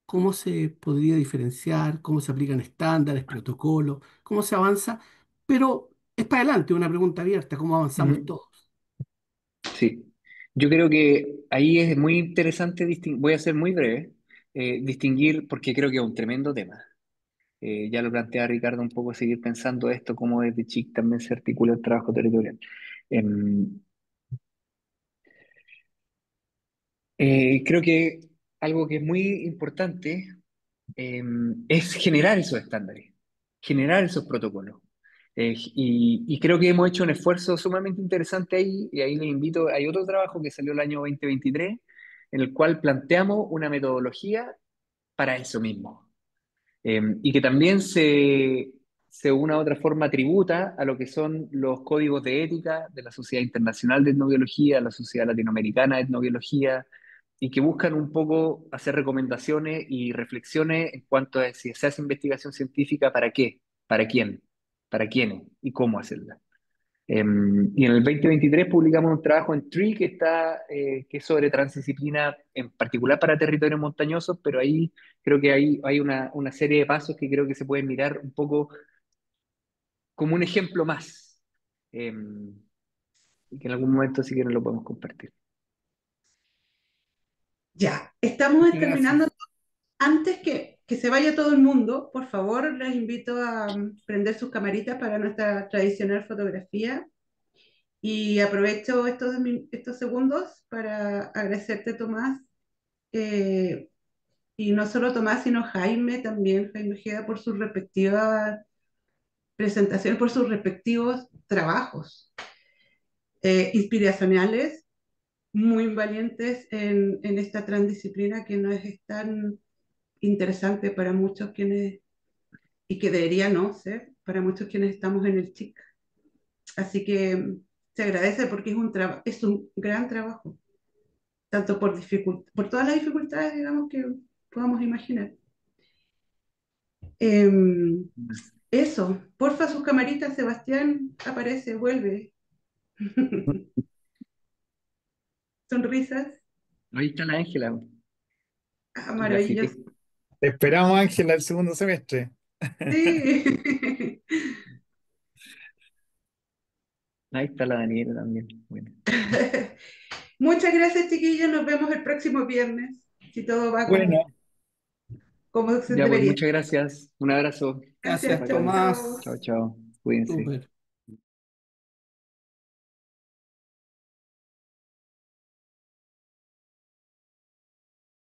¿Cómo se podría diferenciar? ¿Cómo se aplican estándares, protocolos? ¿Cómo se avanza? Pero es para adelante, una pregunta abierta, ¿cómo avanzamos Ujú. todos? Sí, yo creo que ahí es muy interesante distinguir, voy a ser muy breve, distinguir, porque creo que es un tremendo tema. Ya lo plantea Ricardo un poco, seguir pensando esto, cómo desde CHIC también se articula el trabajo territorial. Em, Creo que algo que es muy importante es generar esos estándares, generar esos protocolos. Y creo que hemos hecho un esfuerzo sumamente interesante ahí, y ahí les invito, hay otro trabajo que salió el año 2023, en el cual planteamos una metodología para eso mismo. Y que también de una u otra forma tributa a lo que son los códigos de ética de la Sociedad Internacional de Etnobiología, la Sociedad Latinoamericana de Etnobiología, y que buscan un poco hacer recomendaciones y reflexiones en cuanto a si se hace investigación científica, ¿para qué? ¿Para quién? ¿Para quiénes? ¿Y cómo hacerla? Y en el 2023 publicamos un trabajo en Tree que es sobre transdisciplina, en particular para territorios montañosos, pero ahí creo que hay una serie de pasos que creo que se pueden mirar un poco como un ejemplo más, y que en algún momento si quieren lo podemos compartir. Ya, estamos Muchas terminando. gracias. Antes que se vaya todo el mundo, por favor, les invito a prender sus camaritas para nuestra tradicional fotografía. Y aprovecho estos segundos para agradecerte, Tomás, eh, y no solo Tomás, sino Jaime también, Jaime Ojeda, por sus respectivas presentaciones, por sus respectivos trabajos inspiracionales, muy valientes en esta transdisciplina que no es tan interesante para muchos quienes, y que debería no ser, para muchos quienes estamos en el TIC. Así que se agradece porque es un gran trabajo, tanto por todas las dificultades, digamos, que podamos imaginar. Eso, porfa sus camaritas, Sebastián, aparece, vuelve. Sonrisas. Ahí está la Ángela, Ah, la maravilloso. cité. Te esperamos, Ángela, el segundo semestre. Sí. Ahí está la Daniela también. Bueno, Muchas gracias, chiquillos. Nos vemos el próximo viernes, si todo va Bueno, como se ya pues debería. muchas gracias, un abrazo, Gracias, Gracias, bacán, chao, chao. chao, Tomás. chao, cuídense. Súper.